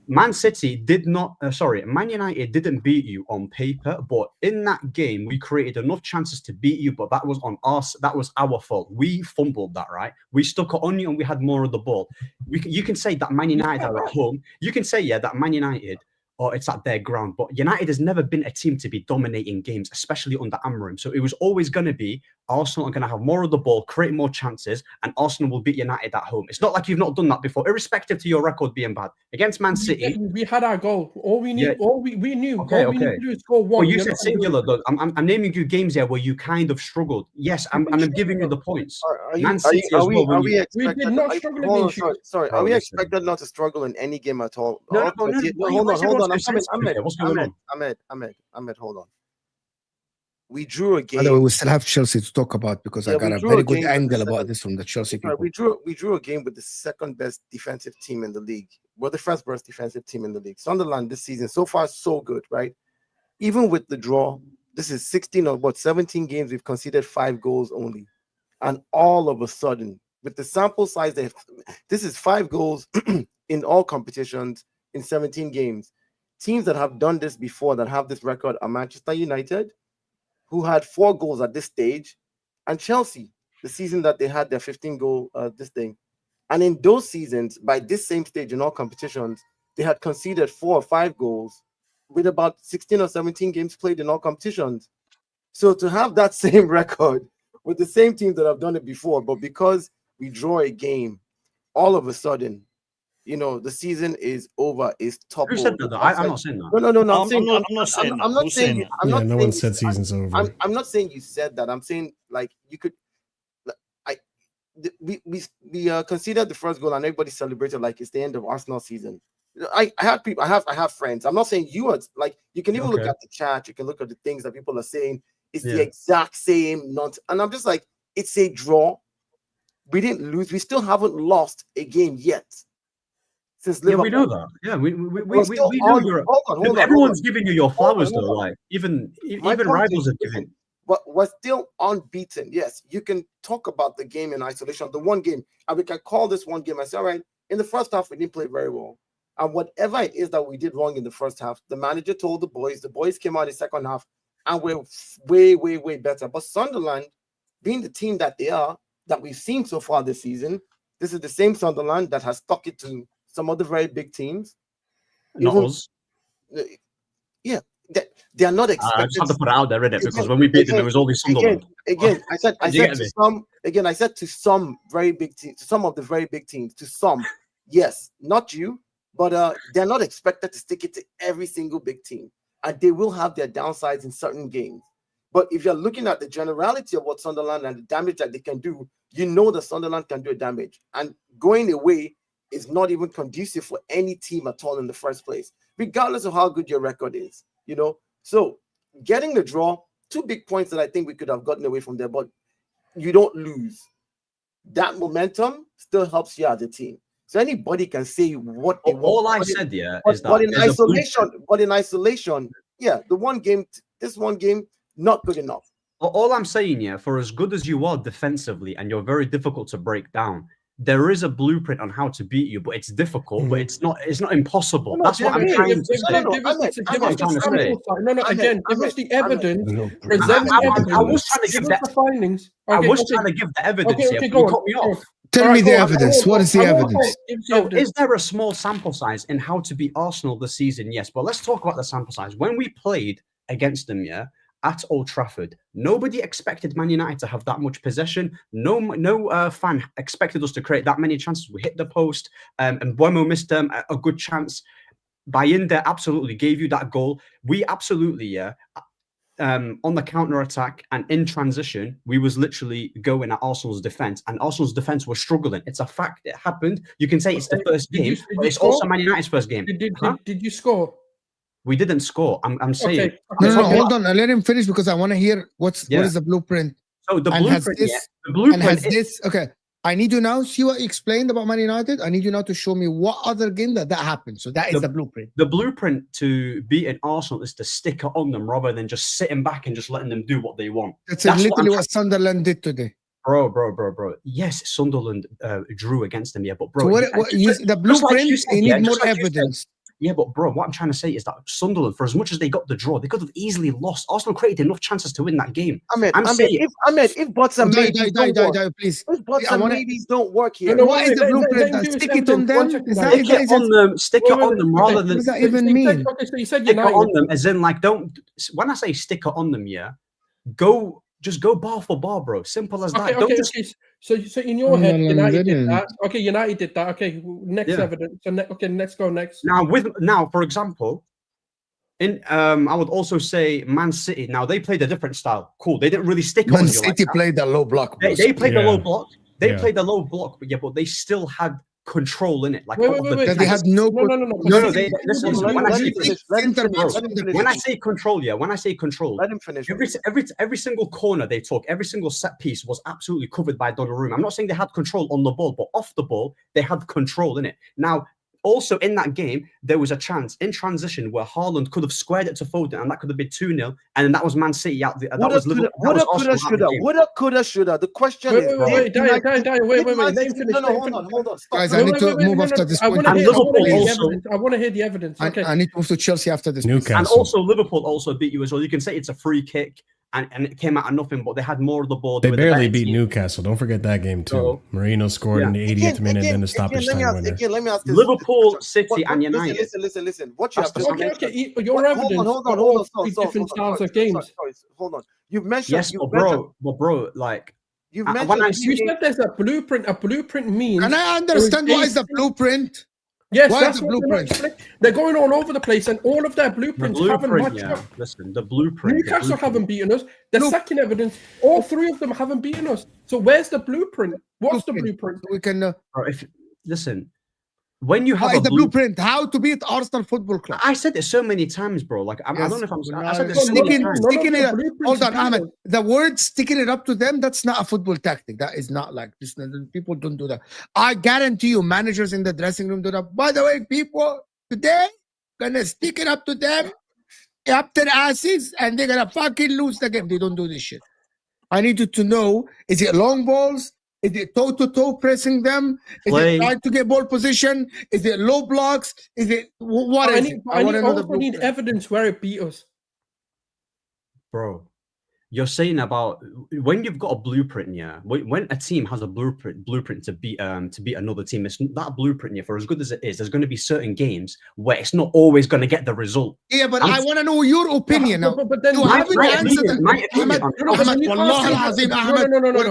Man City did not. Man United didn't beat you on paper, but in that game we created enough chances to beat you. But that was on us. That was our fault. We fumbled that, right? We stuck it on you, and we had more of the ball. You can say that Man United are at home. You can say that Man United, or it's at their ground. But United has never been a team to be dominating games, especially under Amorim. So it was always going to be Arsenal are going to have more of the ball, create more chances, and Arsenal will beat United at home. It's not like you've not done that before, irrespective to your record being bad. Against Man City, we had our goal. All we knew, we knew. Okay, all we need to do is score one. Well, you said singular, though. I'm naming you games here where you kind of struggled. Yes, I'm giving you the points. Man City as well. We did not struggle against you. Sorry, are we expected not to struggle in any game at all? No. Hold on. What's going on? Ahmed, hold on. We drew a game. By the way, we still have Chelsea to talk about because I got a very good angle about this from the Chelsea people. We drew a game with the second best defensive team in the league. We're the first best defensive team in the league. Sunderland this season, so far, so good, right? Even with the draw, this is 17 games, we've conceded 5 goals only. And all of a sudden, with the sample size, this is 5 goals in all competitions in 17 games. Teams that have done this before, that have this record, are Manchester United, who had 4 goals at this stage, and Chelsea, the season that they had their 15-goal this thing. And in those seasons, by this same stage in all competitions, they had conceded 4 or 5 goals with about 16 or 17 games played in all competitions. So to have that same record with the same teams that have done it before, but because we draw a game, all of a sudden, the season is over. Is top. Who said that? I'm not saying that. No. I'm not saying that. I'm not saying. No one said season's over. I'm not saying you said that. I'm saying like you could. We considered the first goal and everybody celebrated like it's the end of Arsenal season. I have people. I have friends. I'm not saying you are like. You can even look at the chat. You can look at the things that people are saying. It's the exact same nonsense. And I'm just like, it's a draw. We didn't lose. We still haven't lost a game yet. Since Liverpool. We know that. Yeah, we know you're. Hold on, everyone's giving you your flowers though. Like even rivals are giving. But we're still unbeaten. Yes, you can talk about the game in isolation. The one game, and we can call this one game. I say, all right, in the first half, we didn't play very well. And whatever it is that we did wrong in the first half, the manager told the boys came out in the second half, and we're way, way, way better. But Sunderland, being the team that they are, that we've seen so far this season, this is the same Sunderland that has stuck it to some other very big teams. Not us. Yeah. They are not expected. I just have to put it out there, innit? Because when we beat them, there was always Sunderland. Again, I said to some very big teams, to some of the very big teams, to some, yes, not you, but they're not expected to stick it to every single big team, and they will have their downsides in certain games. But if you're looking at the generality of what Sunderland and the damage that they can do, that Sunderland can do damage, and going away is not even conducive for any team at all in the first place, regardless of how good your record is. So getting the draw, 2 big points that I think we could have gotten away from there, but you don't lose. That momentum still helps you as a team. So anybody can say what they want. All I said, is that. But in isolation, this one game, not good enough. All I'm saying, for as good as you are defensively, and you're very difficult to break down, there is a blueprint on how to beat you, but it's difficult, but it's not impossible. That's what I'm trying to say. Give us the evidence. I was trying to give the findings. I was trying to give the evidence here, but you cut me off. Tell me the evidence. What is the evidence? So, is there a small sample size in how to beat Arsenal this season? Yes, but let's talk about the sample size. When we played against them, at Old Trafford, nobody expected Man United to have that much possession. No fan expected us to create that many chances. We hit the post, and Buemo missed a good chance. Bayinda absolutely gave you that goal. We absolutely, on the counter-attack and in transition, we was literally going at Arsenal's defence, and Arsenal's defence was struggling. It's a fact. It happened. You can say it's the first game, but it's also Man United's first game. Did you score? We didn't score. I'm saying. Okay. No, hold on. Let him finish because I want to hear what is the blueprint. So the And has blueprint, this- the blueprint And has this okay? I need you now. See what you explained about Man United. I need you now to show me what other game that happened. So that is the blueprint. The blueprint to beat an Arsenal is to stick it on them rather than just sitting back and just letting them do what they want. That's literally what Sunderland did today. Bro. Yes, Sunderland drew against them, yeah, but bro, So the blueprint, they need more evidence. Yeah, but bro, what I'm trying to say is that Sunderland, for as much as they got the draw, they could have easily lost. Arsenal created enough chances to win that game. If Butts and maybes don't work, please. if Butts and maybes don't work here, What is the blueprint? Stick it on them. Stick it on them rather than. What does that even mean? Okay, so you said Stick it United. on them, as in like don't. When I say stick it on them, yeah, just go bar for bar, bro. Simple as that. Okay. So in your head, United did that. Okay, United did that. Okay, next evidence. So let's go next. Now, for example, I would also say Man City. Now they played a different style. Cool. They didn't really stick on Man you City like played the low block. They played the low block. They played the low block, but they still had control in it. Like wait. They had no. No. Listen. When I say control, let him finish. Every single corner they took, every single set piece was absolutely covered by Donnarumma. I'm not saying they had control on the ball, but off the ball they had control in it. Now, also in that game, there was a chance in transition where Haaland could have squared it to Foden, and that could have been 2-0, and that was Man City out. That was Liverpool. Woulda, coulda, shoulda. The question is, wait. Let him finish. No, hold on. Stop. Guys, I need to move after this point. I want to hear the evidence. Okay. I need to move to Chelsea after this. Newcastle. And also Liverpool also beat you as well. You can say it's a free kick and it came out of nothing, but they had more of the ball. They barely beat Newcastle. Don't forget that game too. So, Marino scored in the 80th minute, then the stoppage time winner. Let me ask this. Liverpool, City, and United. Listen. What you have to Okay. Your evidence. Hold on. Three different styles of games. Hold on. You've mentioned. Yes, but bro, like you've mentioned. You said there's a blueprint. A blueprint means. And I understand why is the blueprint. Yes, why that's the what blueprint. they're going all over the place, and all of their blueprints haven't matched up. Listen, the blueprint. Newcastle haven't beaten us. The second evidence, all three of them haven't beaten us. So where's the blueprint? What's the blueprint? We can. Listen, when you have the blueprint, how to beat Arsenal Football Club. I said it so many times, bro. Like I don't know if I said it sticking it. Hold on, Ahmed. The word sticking it up to them, that's not a football tactic. That is not like this. People don't do that. I guarantee you, managers in the dressing room do that. By the way, people today gonna stick it up to them, up their asses, and they're gonna fucking lose the game. They don't do this shit. I need you to know: is it long balls? Is it toe-to-toe pressing them? Is it trying to get ball position? Is it low blocks? Is it what? I also need evidence where it beat us, bro. You're saying about when you've got a blueprint, when a team has a blueprint to beat another team, it's that blueprint, for as good as it is, there's going to be certain games where it's not always going to get the result. Yeah, but I want to know your opinion now. But then we're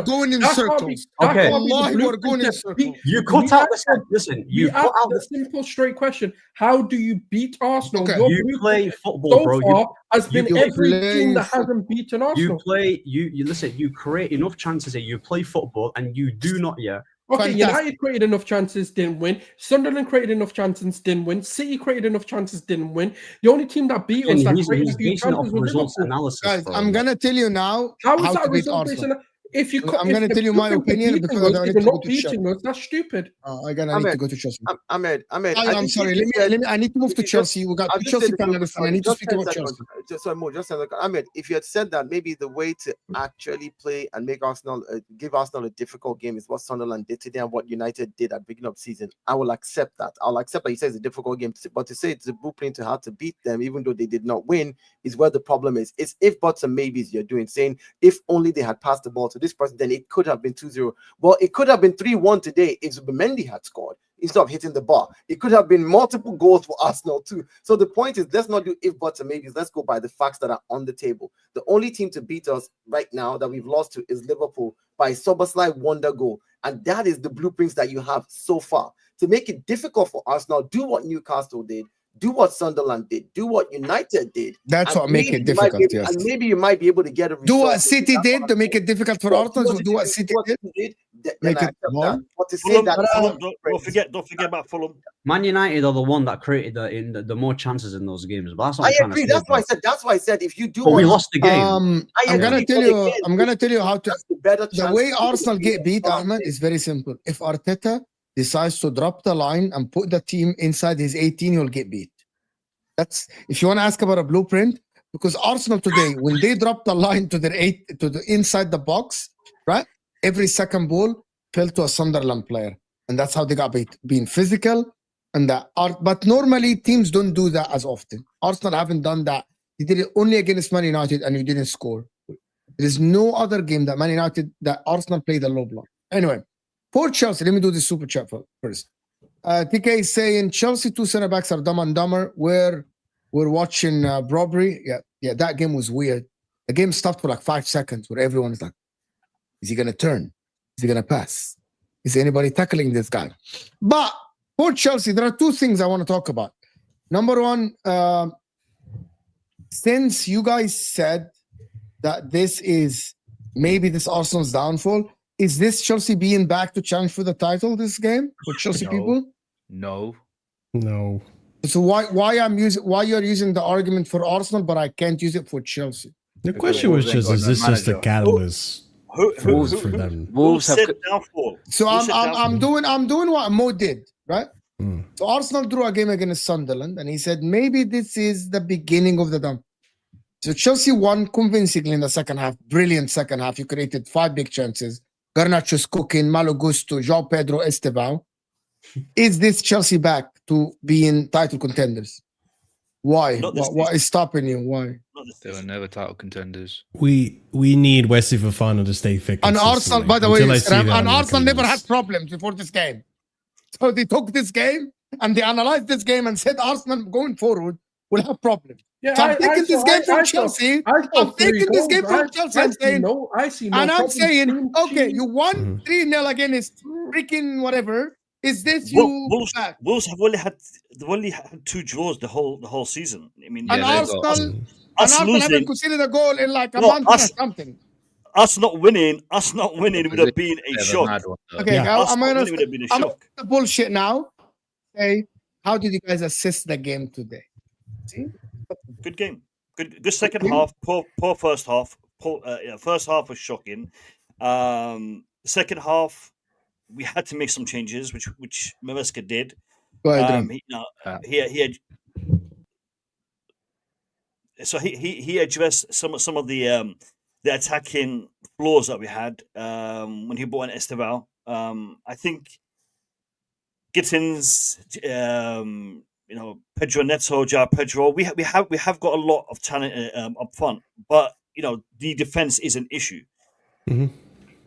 going in circles. Okay, we're going in circles. You cut out the listen. You cut out the simple, straight question: how do you beat Arsenal? Okay. You play football, bro. Has been every team that hasn't beaten Arsenal. You listen, you create enough chances here, you play football, and you do not, Okay, fantastic. United created enough chances, didn't win. Sunderland created enough chances, didn't win. City created enough chances, didn't win. The only team that beat us that created a few chances was Liverpool. Guys, I'm gonna tell you now how is that to beat result Arsenal. I'm going to tell you my opinion because I don't need to go to Chelsea. That's stupid. I'm going to need to go to Chelsea. Ahmed, I'm sorry. I need to move to Chelsea. We got two Chelsea panelists, and I need to speak about Chelsea. Ahmed, if you had said that maybe the way to actually play and make Arsenal give Arsenal a difficult game is what Sunderland did today and what United did at the beginning of the season, I will accept that. I'll accept that you say it's a difficult game, but to say it's a blueprint to how to beat them, even though they did not win, is where the problem is. It's if buts and maybes you're doing, saying if only they had passed the ball to this person, then it could have been 2-0. Well, it could have been 3-1 today if Mendy had scored instead of hitting the bar. It could have been multiple goals for Arsenal too. So the point is, let's not do if buts and maybes. Let's go by the facts that are on the table. The only team to beat us right now that we've lost to is Liverpool by Szoboszlai wonder goal, and that is the blueprints that you have so far. To make it difficult for Arsenal, do what Newcastle did. do what Sunderland did, do what United did. That's what make it difficult. Yes. And maybe you might be able to get a result. Do what City did to make it difficult for Arsenal. Do what City did. Make it more. But to say that, don't forget about Fulham. Man United are the one that created the more chances in those games. But that's what I agree. That's why I said if you do. But we lost the game. I'm gonna tell you how to. The way Arsenal get beat, Ahmed, is very simple. If Arteta decides to drop the line and put the team inside his 18, he'll get beat. That's if you want to ask about a blueprint, because Arsenal today, when they drop the line to the inside the box, right? Every second ball fell to a Sunderland player, and that's how they got beat. Being physical and that. But normally teams don't do that as often. Arsenal haven't done that. They did it only against Man United, and you didn't score. There is no other game that Man United that Arsenal played a low block. Anyway, for Chelsea, let me do the super chat first. TK is saying Chelsea 2 center backs are dumb and dumber. We're watching Robbery. Yeah, that game was weird. The game stopped for like 5 seconds where everyone is like, is he gonna turn? Is he gonna pass? Is anybody tackling this guy? But for Chelsea, there are 2 things I want to talk about. Number one, since you guys said that this is maybe this Arsenal's downfall, is this Chelsea being back to challenge for the title this game for Chelsea people? No. So why you're using the argument for Arsenal, but I can't use it for Chelsea? The question was just, is this just a catalyst for them? Wolves have downfall. So I'm doing what Mo did, right? So Arsenal drew a game against Sunderland, and he said maybe this is the beginning of the down. So Chelsea won convincingly in the second half. Brilliant second half. You created 5 big chances. Garnacho's cooking, Malo Gusto, João Pedro, Estevão. Is this Chelsea back to being title contenders? Why? What is stopping you? Why? They were never title contenders. We need Wesley Fofana to stay fit. And Arsenal, by the way, and Arsenal never had problems before this game. So they took this game and they analyzed this game and said Arsenal going forward will have problems. Yeah, so I'm taking this game from Chelsea. I'm taking this game from Chelsea and saying, I'm saying, okay, you won 3-0 against freaking whatever. Is this Wolves have only had 2 draws the whole season. I mean, and Arsenal haven't conceded a goal in like a month or something. Us not winning would have been a shock. Okay, I'm gonna the bullshit now. Okay, how did you guys assess the game today? See? Good game. Good second half. Poor first half. First half was shocking. Second half, we had to make some changes, which Maresca did. He addressed some of the attacking flaws that we had when he brought in Estevão. I think Gittins, Pedro Neto, João Pedro. We have got a lot of talent up front, but the defense is an issue. Mm-hmm.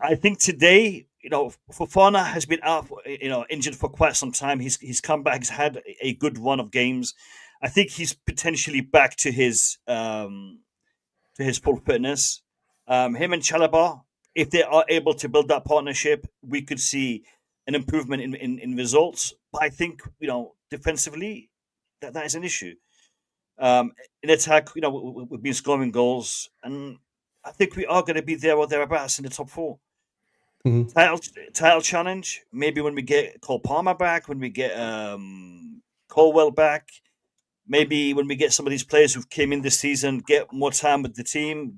I think today, Fofana has been out, injured for quite some time. He's come back. He's had a good run of games. I think he's potentially back to his full fitness. Him and Chalobah, if they are able to build that partnership, we could see an improvement in results. But I think defensively, that is an issue. In attack, we've been scoring goals, and I think we are going to be there or thereabouts in the top 4. Mm-hmm. Title challenge. Maybe when we get Cole Palmer back, when we get Colwell back, maybe when we get some of these players who came in this season, get more time with the team,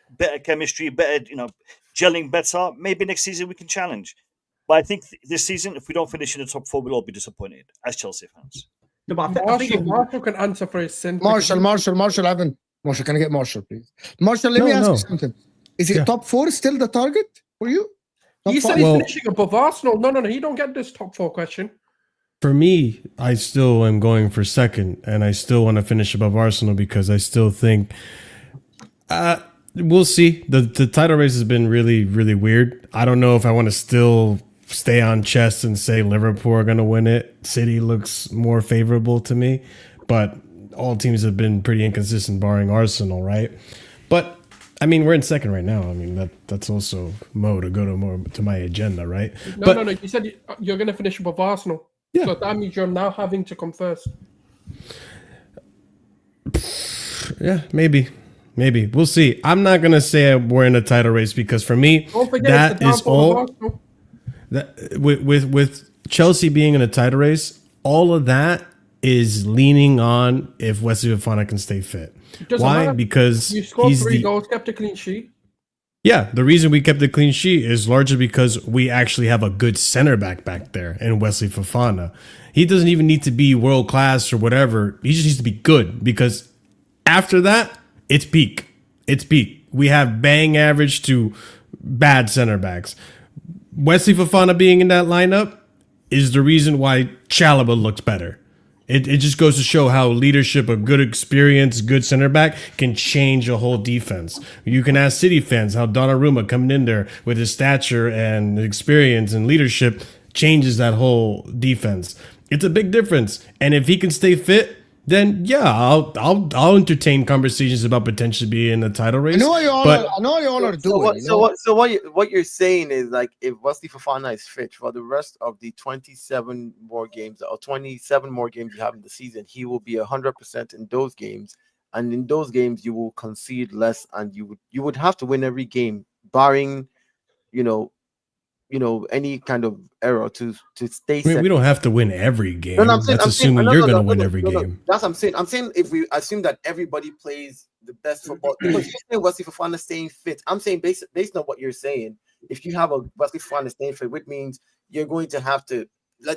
better chemistry, better gelling better. Maybe next season we can challenge. But I think this season, if we don't finish in the top 4, we'll all be disappointed as Chelsea fans. No, but I think Marshall can answer for his sin. Marshall, Evan. Marshall, can I get Marshall, please? Marshall, let me ask you something. Is it top 4 still the target for you? He said he's finishing above Arsenal. No, he don't get this top 4 question. For me, I still am going for second, and I still want to finish above Arsenal because I still think we'll see. The title race has been really, really weird. I don't know if I want to still stay on chest and say Liverpool are going to win it. City looks more favorable to me, but all teams have been pretty inconsistent, barring Arsenal, right? But I mean, we're in second right now. I mean, that's also to go to my agenda, right? No. You said you're going to finish above Arsenal. Yeah. So that means you're now having to come first. Yeah, maybe. We'll see. I'm not gonna say we're in a title race because for me, Don't forget that the is downfall of all. Arsenal. That with Chelsea being in a title race, all of that is leaning on if Wesley Fofana can stay fit. Doesn't Why? matter. Because You scored he's 3 the goals, kept a clean sheet. yeah. The reason we kept the clean sheet is largely because we actually have a good center back there in Wesley Fofana. He doesn't even need to be world class or whatever. He just needs to be good because after that, it's peak. It's peak. We have bang average to bad center backs. Wesley Fofana being in that lineup is the reason why Chalobah looks better. It just goes to show how leadership, a good experience, good center back can change a whole defense. You can ask City fans how Donnarumma coming in there with his stature and experience and leadership changes that whole defense. It's a big difference. And if he can stay fit, then yeah, I'll entertain conversations about potentially being in the title race. I know you all are doing. What you're saying is like if Wesley Fofana is fit for the rest of the 27 more games or 27 more games you have in the season, he will be 100% in those games, and in those games you will concede less, and you would have to win every game, barring any kind of error to stay. I mean, we don't have to win every game. No, That's assuming you're going to win every game. That's what I'm saying. I'm saying if we assume that everybody plays the best football, because you're saying Wesley Fofana staying fit. I'm saying based on what you're saying, if you have a Wesley Fofana staying fit, which means you're going to have to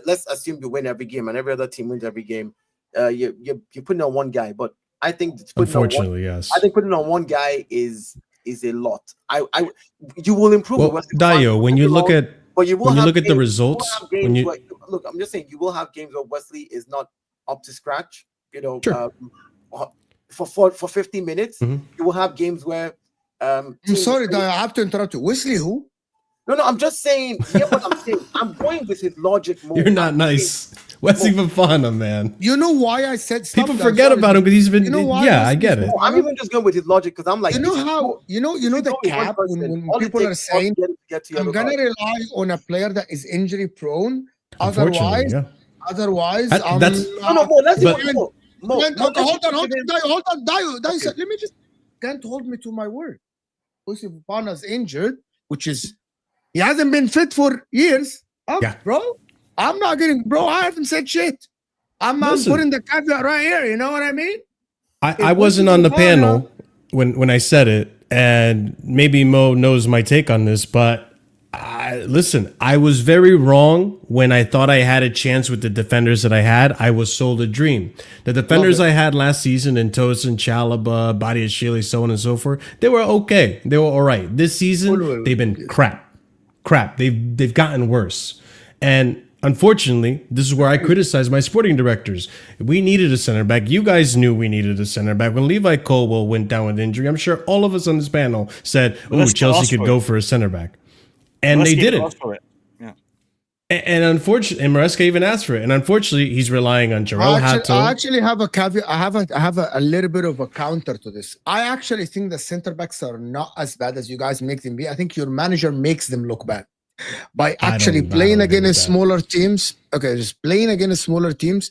let's assume you win every game and every other team wins every game. You're putting on one guy, but I think unfortunately, yes. I think putting on one guy is a lot. You will improve. Well, Dio, when you look at the results, look, I'm just saying you will have games where Wesley is not up to scratch. Sure. For 50 minutes, you will have games where. I'm sorry, Dio, I have to interrupt you. Wesley, who? No, I'm just saying. Yeah, what I'm saying. I'm going with his logic more. You're not nice. Wesley Fofana, man. You know why I said people forget about him because he's been. I get it. I'm even just going with his logic because I'm like, you know the cap when people are saying I'm gonna rely on a player that is injury prone. Otherwise, that's hold on, Dio. Let me just can't hold me to my word. Wesley Fofana's injured, which is he hasn't been fit for years. Bro. I'm not getting, I haven't said shit. I'm putting the caveat right here. You know what I mean? I wasn't on the panel when I said it, and maybe Mo knows my take on this, but listen, I was very wrong when I thought I had a chance with the defenders that I had. I was sold a dream. The defenders I had last season, in Tosin, Chalobah, Badiashile, so on and so forth, they were okay. They were all right. This season, they've been crap. They've gotten worse. And unfortunately, this is where I criticize my sporting directors. We needed a center back. You guys knew we needed a center back. When Levi Colwell went down with injury, I'm sure all of us on this panel said, Chelsea could go for a center back. And they did it. Yeah. And unfortunately, and Maresca even asked for it. And unfortunately, he's relying on Jarrell Hato. I actually have a caveat. I have a little bit of a counter to this. I actually think the center backs are not as bad as you guys make them be. I think your manager makes them look bad. By actually playing against smaller teams, just playing against smaller teams,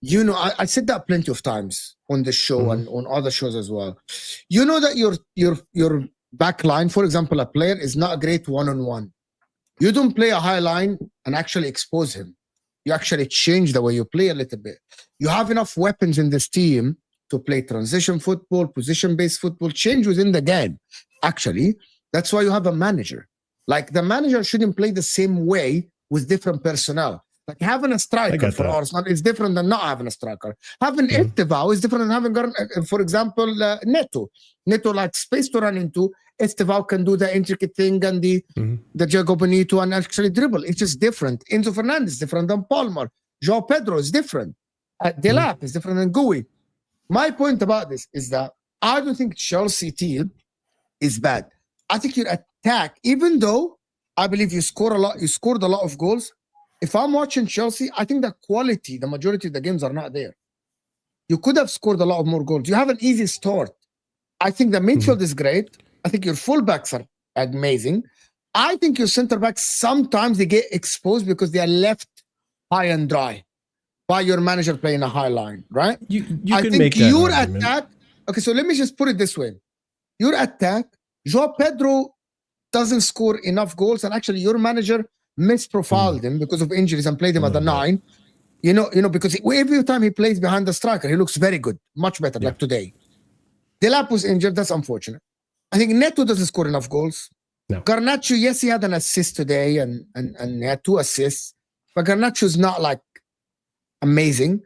I said that plenty of times on the show and on other shows as well. You know that your back line, for example, a player is not a great one-on-one. You don't play a high line and actually expose him. You actually change the way you play a little bit. You have enough weapons in this team to play transition football, position-based football, change within the game. Actually, that's why you have a manager. Like the manager shouldn't play the same way with different personnel. Like having a striker for Arsenal is different than not having a striker. Having Estevao is different than having, for example, Neto. Neto likes space to run into. Estevao can do the intricate thing and the Diego Bonito and actually dribble. It's just different. Enzo Fernandez is different than Palmer. João Pedro is different. Delap is different than Gui. My point about this is that I don't think Chelsea team is bad. I think your attack, even though I believe you scored a lot of goals. If I'm watching Chelsea, I think the quality, the majority of the games are not there. You could have scored a lot of more goals. You have an easy start. I think the midfield is great. I think your fullbacks are amazing. I think your center backs, sometimes they get exposed because they are left high and dry. by your manager playing a high line, right? You I can think make that your argument. attack. Okay, so let me just put it this way: your attack, Joao Pedro doesn't score enough goals, and actually your manager misprofiled him because of injuries and played him at the 9. You know, because every time he plays behind the striker, he looks very good, much better. Like today, Delap was injured. That's unfortunate. I think Neto doesn't score enough goals. No. Garnacho, yes, he had an assist today, and he had 2 assists, but Garnacho's not like amazing.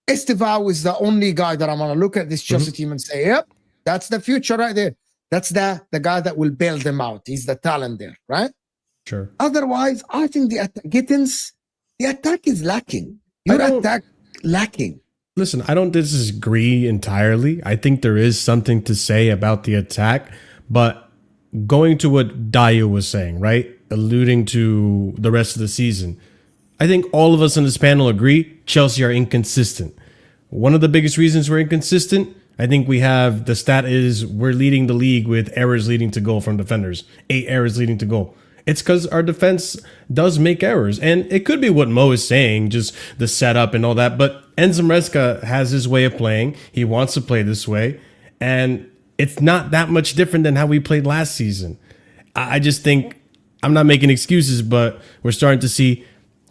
Estivao is the only guy that I'm gonna look at this Chelsea team and say, yep, that's the future right there. That's the guy that will bail them out. He's the talent there, right? Sure. Otherwise, I think Gittins, the attack is lacking. Your attack lacking. Listen, I don't disagree entirely. I think there is something to say about the attack, but going to what Dio was saying, right? Alluding to the rest of the season. I think all of us on this panel agree Chelsea are inconsistent. One of the biggest reasons we're inconsistent, I think we have the stat is we're leading the league with errors leading to goal from defenders. 8 errors leading to goal. It's because our defense does make errors. And it could be what Mo is saying, just the setup and all that. But Enzo Maresca has his way of playing. He wants to play this way. And it's not that much different than how we played last season. I just think, I'm not making excuses, but we're starting to see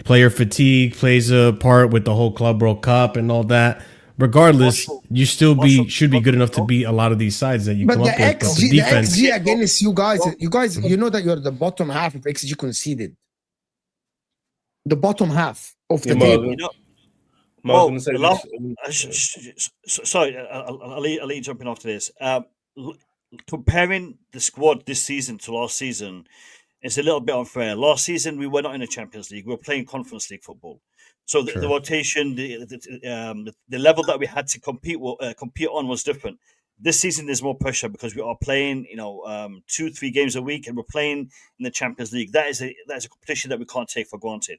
player fatigue plays a part with the whole Club World Cup and all that. Regardless, you still should be good enough to beat a lot of these sides that you come up with. But the defense, the XG against you guys, you know that you're the bottom half of XG conceded. The bottom half of the table. Sorry, I'll let you jump in after this. Comparing the squad this season to last season, it's a little bit unfair. Last season, we were not in the Champions League. We were playing Conference League football. So the rotation, the level that we had to compete on was different. This season, there's more pressure because we are playing, 2-3 games a week, and we're playing in the Champions League. That is a competition that we can't take for granted.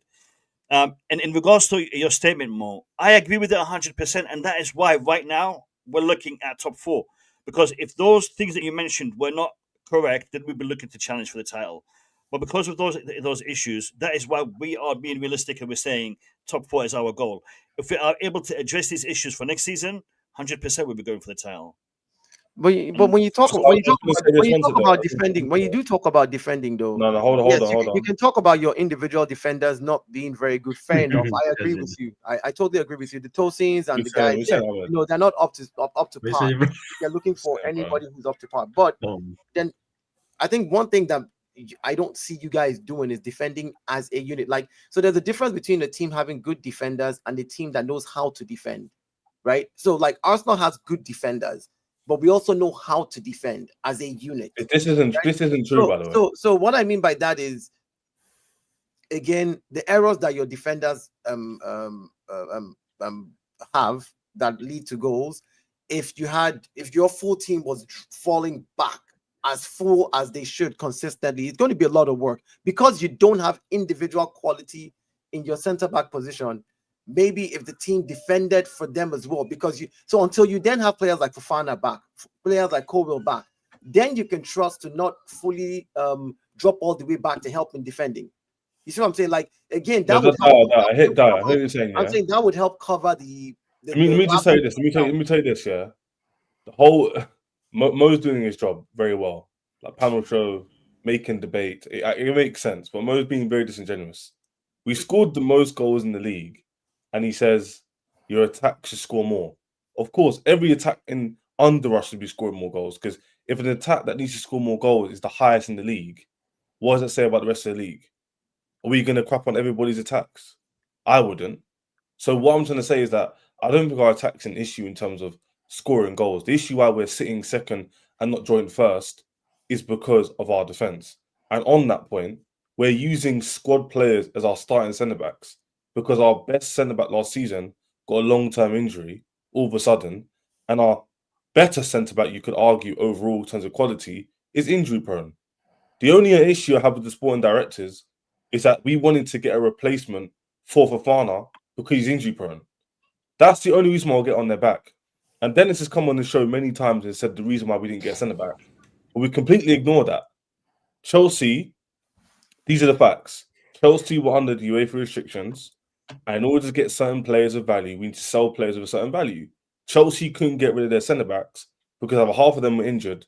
And in regards to your statement, Mo, I agree with it 100%, and that is why right now we're looking at top 4. Because if those things that you mentioned were not correct, then we'd be looking to challenge for the title. But because of those issues, that is why we are being realistic and we're saying top 4 is our goal. If we are able to address these issues for next season, 100% we'll be going for the title. But when you talk about defending, though, hold on. You can talk about your individual defenders not being very good. Fair enough, I agree with you. I totally agree with you. The Tosins and the guys, they're not up to par. They're looking for anybody who's up to par. But then, I think one thing that I don't see you guys doing is defending as a unit. Like, so there's a difference between a team having good defenders and a team that knows how to defend, right? So, like, Arsenal has good defenders, but we also know how to defend as a unit. This isn't true, by the way. So what I mean by that is, again, the errors that your defenders have that lead to goals. If your full team was falling back as full as they should consistently, it's going to be a lot of work because you don't have individual quality in your center back position. Maybe if the team defended for them as well, so until you then have players like Fofana back, players like Colwell back, then you can trust to not fully drop all the way back to help in defending. You see what I'm saying? Like, again, that would help. I hear what you're saying. I'm saying that would help cover the. Let me just tell you this. Let me tell you this. Yeah, the whole Mo's doing his job very well. Like panel show, making debate, it makes sense. But Mo's being very disingenuous. We scored the most goals in the league, and he says your attack should score more. Of course, every attack under us should be scoring more goals. Because if an attack that needs to score more goals is the highest in the league, what does it say about the rest of the league? Are we going to crap on everybody's attacks? I wouldn't. So what I'm trying to say is that I don't think our attack's an issue in terms of scoring goals. The issue why we're sitting second and not joined first is because of our defence. And on that point, we're using squad players as our starting centre-backs because our best centre-back last season got a long-term injury all of a sudden, and our better centre-back, you could argue, overall in terms of quality, is injury-prone. The only issue I have with the sporting directors is that we wanted to get a replacement for Fofana because he's injury-prone. That's the only reason why I'll get on their back. And Dennis has come on the show many times and said the reason why we didn't get centre-back. But we completely ignore that. Chelsea, these are the facts. Chelsea were under the UEFA restrictions. And in order to get certain players of value, we need to sell players of a certain value. Chelsea couldn't get rid of their centre backs because either half of them were injured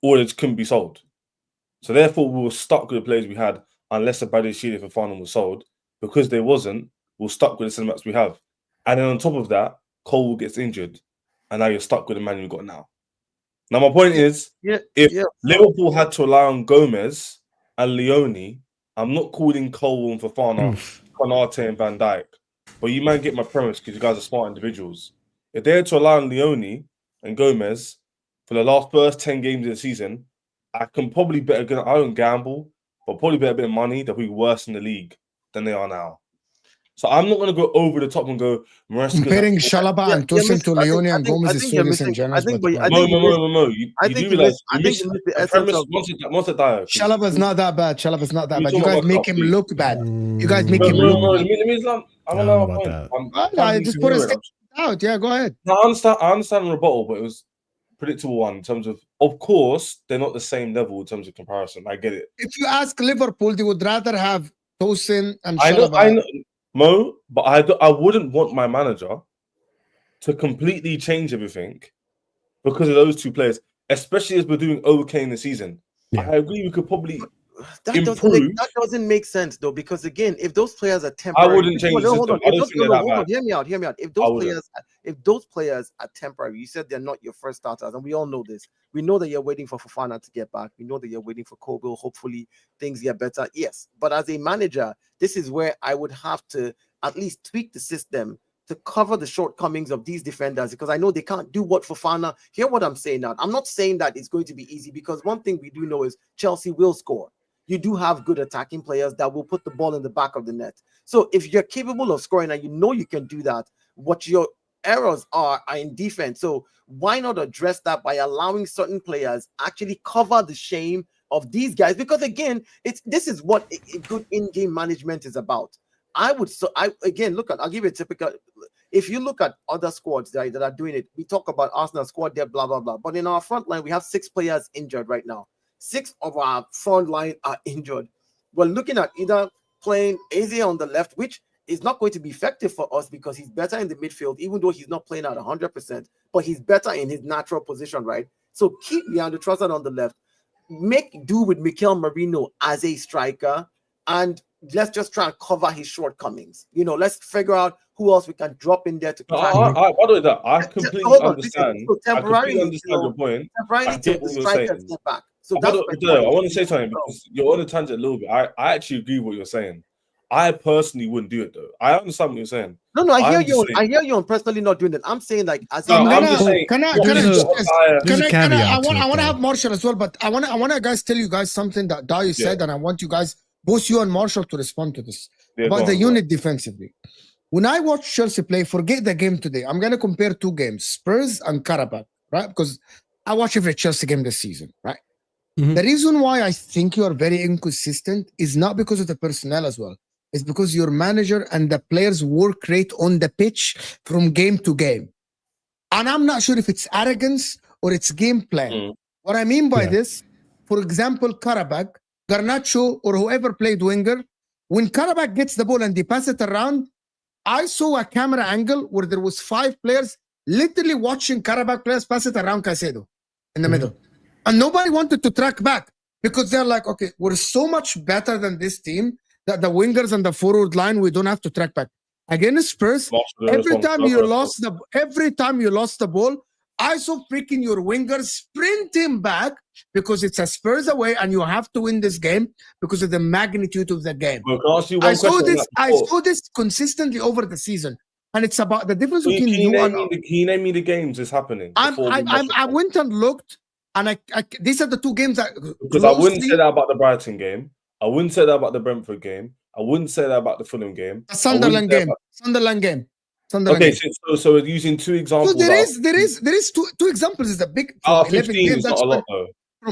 or they just couldn't be sold. So therefore, we were stuck with the players we had unless a Badiashile for Fafana was sold. Because they wasn't, we're stuck with the centre backs we have. And then on top of that, Cole gets injured, and now you're stuck with the man you've got now. Now, my point is, if Liverpool had to rely on Gomez and Leone, I'm not calling Cole and Fafana, Konate and Van Dijk, but you might get my premise because you guys are smart individuals. If they had to rely on Leone and Gomez for the first 10 games of the season, I can probably bet I don't gamble, but probably bet a bit of money they'll be worse in the league than they are now. So I'm not going to go over the top and go comparing Chalobah and Tosin to Leone and Gomez is so disingenuous. Mo, you do realize Chalobah is not that bad. Chalobah is not that bad. You guys make him look bad. You guys make him look bad. I don't know about that. I just put a stick out. Yeah, go ahead. No, I understand the rebuttal, but it was predictable one in terms of course, they're not the same level in terms of comparison. I get it. If you ask Liverpool, they would rather have Tosin and Chalobah. I know, Mo, but I wouldn't want my manager to completely change everything because of those two players, especially as we're doing okay in the season. Yeah. I agree we could probably improve. That doesn't make sense though, because again, if those players are temporary, I wouldn't change the system. I don't think they're that bad. Hear me out. If those players are temporary, you said they're not your first starters, and we all know this. We know that you're waiting for Fofana to get back. We know that you're waiting for Kobe. Hopefully things get better. Yes, but as a manager, this is where I would have to at least tweak the system to cover the shortcomings of these defenders, because I know they can't do what Fofana. Hear what I'm saying now. I'm not saying that it's going to be easy, because one thing we do know is Chelsea will score. You do have good attacking players that will put the ball in the back of the net. So if you're capable of scoring and you know you can do that, what your errors are in defense. So why not address that by allowing certain players actually cover the shame of these guys? Because again, this is what a good in-game management is about. I'll give you a typical. If you look at other squads that are doing it, we talk about Arsenal squad depth, blah blah blah. But in our front line, we have 6 players injured right now. 6 of our front line are injured. We're looking at either playing Eze on the left, which is not going to be effective for us because he's better in the midfield, even though he's not playing at 100%, but he's better in his natural position, right? So keep Leandro Trossard on the left. Make do with Mikel Merino as a striker, and let's just try and cover his shortcomings. Let's figure out who else we can drop in there to. I completely understand. I completely understand your point. Temporarily take the striker step back. So I want to say something because you're on a tangent a little bit. I actually agree with what you're saying. I personally wouldn't do it though. I understand what you're saying. No, I hear you. I hear you on personally not doing it. I'm saying like as I want to have Marshall as well, but I want to guys tell you guys something that Dario said, and I want you guys, both you and Marshall, to respond to this about the unit defensively. When I watch Chelsea play, forget the game today. I'm gonna compare 2 games, Spurs and Karabakh, right? Because I watch every Chelsea game this season, right? Mm-hmm. The reason why I think you are very inconsistent is not because of the personnel as well. It's because your manager and the players work rate on the pitch from game to game. And I'm not sure if it's arrogance or it's game plan. Mm. What I mean by this, for example, Karabakh, Garnacho, or whoever played winger, when Karabakh gets the ball and they pass it around, I saw a camera angle where there was 5 players literally watching Karabakh players pass it around Caicedo in the middle. And nobody wanted to track back because they're like, okay, we're so much better than this team that the wingers and the forward line, we don't have to track back. Against Spurs, every time you lost the ball, I saw freaking your wingers sprinting back because it's a Spurs away and you have to win this game because of the magnitude of the game. I saw this consistently over the season. And it's about the difference between you and... Can you name me the games it's happening? I went and looked, and these are the 2 games that... Because I wouldn't say that about the Brighton game. I wouldn't say that about the Brentford game. I wouldn't say that about the Fulham game. The Sunderland game. Okay, so we're using 2 examples. So there is two exampple is a big... 15 games, is not a lot though.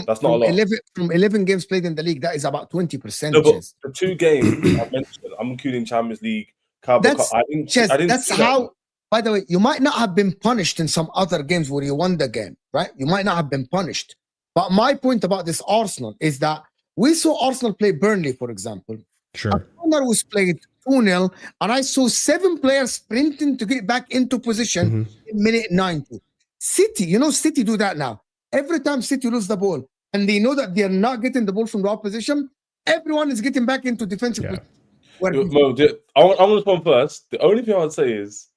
That's not a lot. From 11 games played in the league, that is about 20%. No, but the 2 games I mentioned, I'm including Champions League, that's how. By the way, you might not have been punished in some other games where you won the game, right? You might not have been punished. But my point about this Arsenal is that we saw Arsenal play Burnley, for example. Sure. Wagner was played 2-0, and I saw 7 players sprinting to get back into position in minute 90. City do that now. Every time City lose the ball, and they know that they're not getting the ball from the opposition, everyone is getting back into defensive position. Mo, I want to respond first. The only thing I would say is,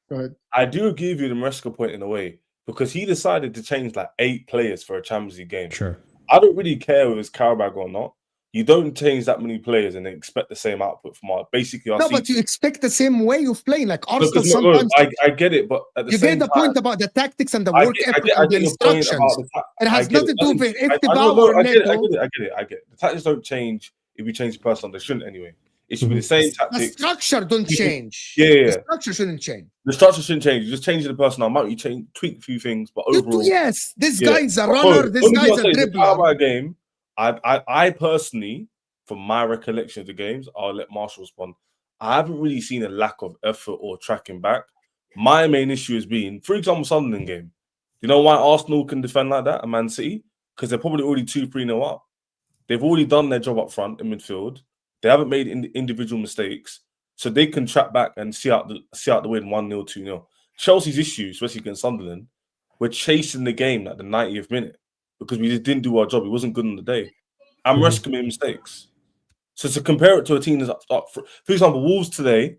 I do agree with you the Maresca point in a way, because he decided to change like 8 players for a Champions League game. Sure. I don't really care if it's Carabao or not. You don't change that many players and then expect the same output from our basically. But you expect the same way of playing. Like Arsenal sometimes. I get it, but at the you same get the time, point about the tactics and the work ethic and the instructions. It has nothing to do with if the I get it. The tactics don't change if you change the person. They shouldn't anyway. It should be the same tactics. The structure don't change. Yeah. The structure shouldn't change. The structure shouldn't change. You just change the personnel. Might you tweak a few things, but overall, yes, this guy's a runner. This guy's a dribbler. Game. I personally, from my recollection of the games, I'll let Marshall respond. I haven't really seen a lack of effort or tracking back. My main issue has been, for example, Sunderland game. You know why Arsenal can defend like that and Man City? Because they're probably already 2-3-0 up. They've already done their job up front in midfield. They haven't made individual mistakes, so they can track back and see out the win 1-0, 2-0. Chelsea's issue, especially against Sunderland, we're chasing the game at the 90th minute because we just didn't do our job. It wasn't good on the day. And Maresca made mistakes. So to compare it to a team that's up for example, Wolves today,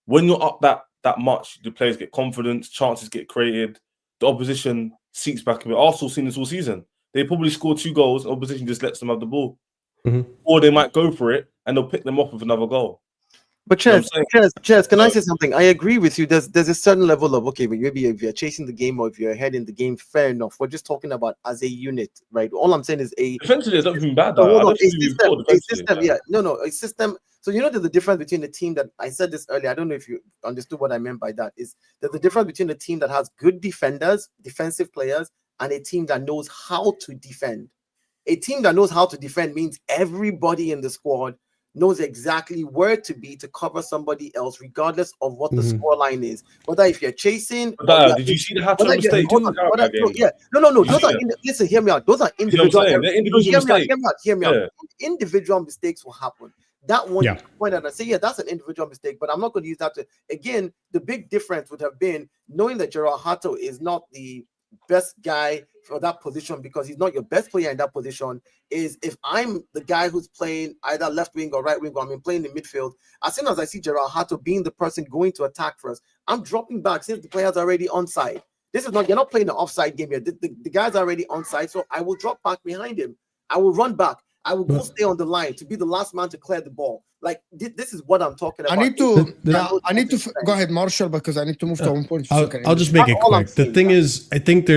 when you're up that much, the players get confidence, chances get created, the opposition seeks back a bit. Arsenal seen this all season. They probably score 2 goals, the opposition just lets them have the ball. Or they might go for it and they'll pick them off with another goal. But Chaz, can I say something? I agree with you. There's a certain level of, okay, maybe if you're chasing the game or if you're ahead in the game, fair enough. We're just talking about as a unit, right? All I'm saying is defensively, it's not even bad. A system. So you know there's the difference between the team that I said this earlier. I don't know if you understood what I meant by that. Is there's the difference between a team that has good defenders, defensive players, and a team that knows how to defend. A team that knows how to defend means everybody in the squad knows exactly where to be to cover somebody else, regardless of what the scoreline is. Whether if you're chasing, did you see the hat-trick mistake? Listen, hear me out. Those are individual. Hear me out. Individual mistakes will happen. That one, you point out and say, that's an individual mistake, but I'm not going to use that to. Again, the big difference would have been knowing that Gerard Hato is not the best guy for that position because he's not your best player in that position. Is if I'm the guy who's playing either left wing or right wing, or I'm playing in midfield, as soon as I see Gerard Hato being the person going to attack first, I'm dropping back since the player's already onside. You're not playing the offside game here. The guy's already onside, so I will drop back behind him. I will run back. I will go stay on the line to be the last man to clear the ball. Like this is what I'm talking about. I need to go ahead, Marshall, because I need to move to one point. I'll just make it quick. The thing is, I think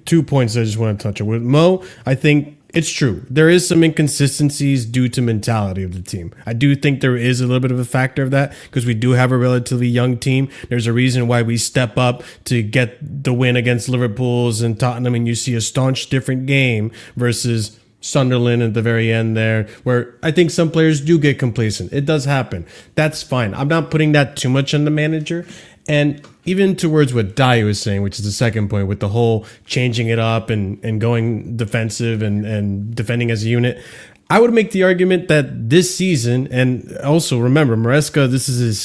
2 points I just want to touch on. With Mo, I think it's true. There is some inconsistencies due to mentality of the team. I do think there is a little bit of a factor of that because we do have a relatively young team. There's a reason why we step up to get the win against Liverpool's and Tottenham, and you see a staunch different game versus Sunderland at the very end there, where I think some players do get complacent. It does happen. That's fine. I'm not putting that too much on the manager. And even towards what Dai was saying, which is the second point, with the whole changing it up and going defensive and defending as a unit, I would make the argument that this season, and also remember, Maresca, this is his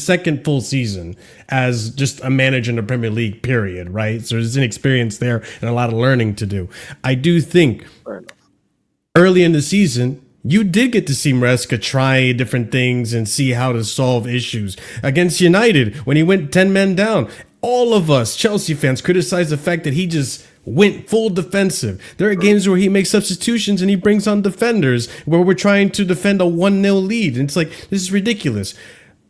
second full season as just a manager in the Premier League, period, right? So there's an experience there and a lot of learning to do. I do think early in the season, you did get to see Maresca try different things and see how to solve issues. Against United, when he went 10 men down, all of us Chelsea fans criticized the fact that he just went full defensive. There are games where he makes substitutions and he brings on defenders where we're trying to defend a 1-0 lead. And it's like, this is ridiculous.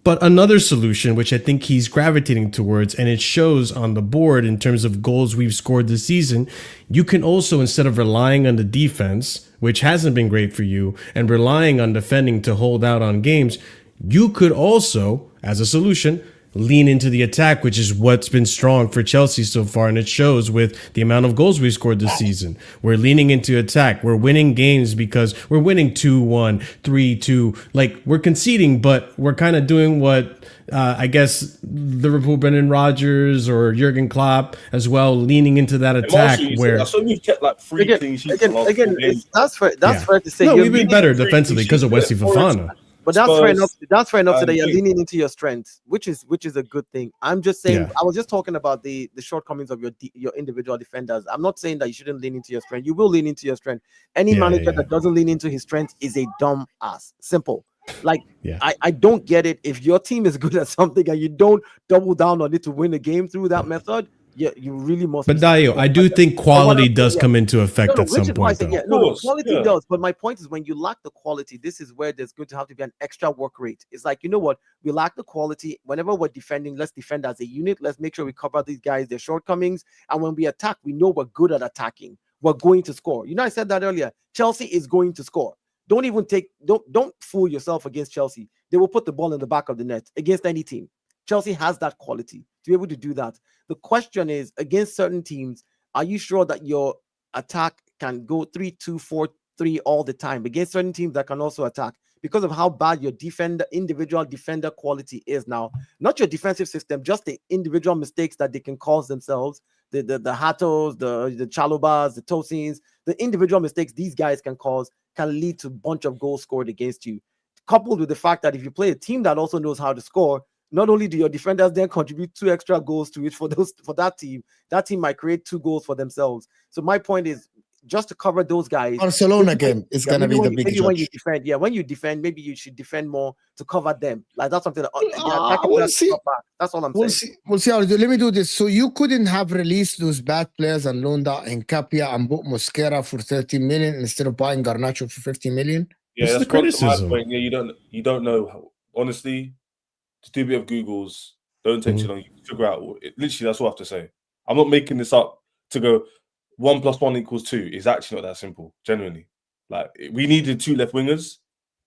But another solution, which I think he's gravitating towards, and it shows on the board in terms of goals we've scored this season, you can also, instead of relying on the defense, which hasn't been great for you, and relying on defending to hold out on games, you could also, as a solution, lean into the attack, which is what's been strong for Chelsea so far, and it shows with the amount of goals we scored this season. We're leaning into attack. We're winning games because we're winning 2-1, 3-2. Like, we're conceding, but we're kind of doing what I guess Liverpool, Brendan Rodgers or Jurgen Klopp as well, leaning into that attack. Where so we've kept like 3 things. Again, that's fair to say. No, we've been better defensively because of Wesley Fofana. But that's fair enough. Spurs, That's fair enough. So that you're Leeds. leaning into your strengths, which is a good thing. I'm just saying. Yeah. I was just talking about the shortcomings of your individual defenders. I'm not saying that you shouldn't lean into your strength. You will lean into your strength. Any manager that doesn't lean into his strength is a dumb ass. Simple. Like I don't get it. If your team is good at something and you don't double down on it to win the game through that method, yeah, you really must. But Dio, I do think quality does come into effect at some point. Quality does. But my point is, when you lack the quality, this is where there's going to have to be an extra work rate. It's like, you know what? We lack the quality. Whenever we're defending, let's defend as a unit. Let's make sure we cover these guys, their shortcomings. And when we attack, we know we're good at attacking. We're going to score. You know, I said that earlier. Chelsea is going to score. Don't fool yourself against Chelsea. They will put the ball in the back of the net against any team. Chelsea has that quality to be able to do that. The question is, against certain teams, are you sure that your attack can go 3-2-4-3 all the time against certain teams that can also attack? Because of how bad your individual defender quality is now, not your defensive system, just the individual mistakes that they can cause themselves. The Hatos, the Chalobahs, the Tosins, the individual mistakes these guys can cause can lead to a bunch of goals scored against you. Coupled with the fact that if you play a team that also knows how to score, not only do your defenders then contribute 2 extra goals to it for that team might create 2 goals for themselves. So my point is, just to cover those guys. Barcelona game is going to be the big judge. When you defend, maybe you should defend more to cover them. Like that's something that we'll see. That's all I'm saying. We'll see how to do. Let me do this. So you couldn't have released those bad players and loaned out Nkapia and bought Mosquera for 13 million instead of buying Garnacho for 50 million. Yeah, that's the criticism. Yeah, you don't know how, honestly. Just do a bit of Googles. Don't take too long. You can figure out. Literally, that's all I have to say. I'm not making this up to go 1 + 1 = 2. It's actually not that simple. Genuinely, like we needed 2 left wingers.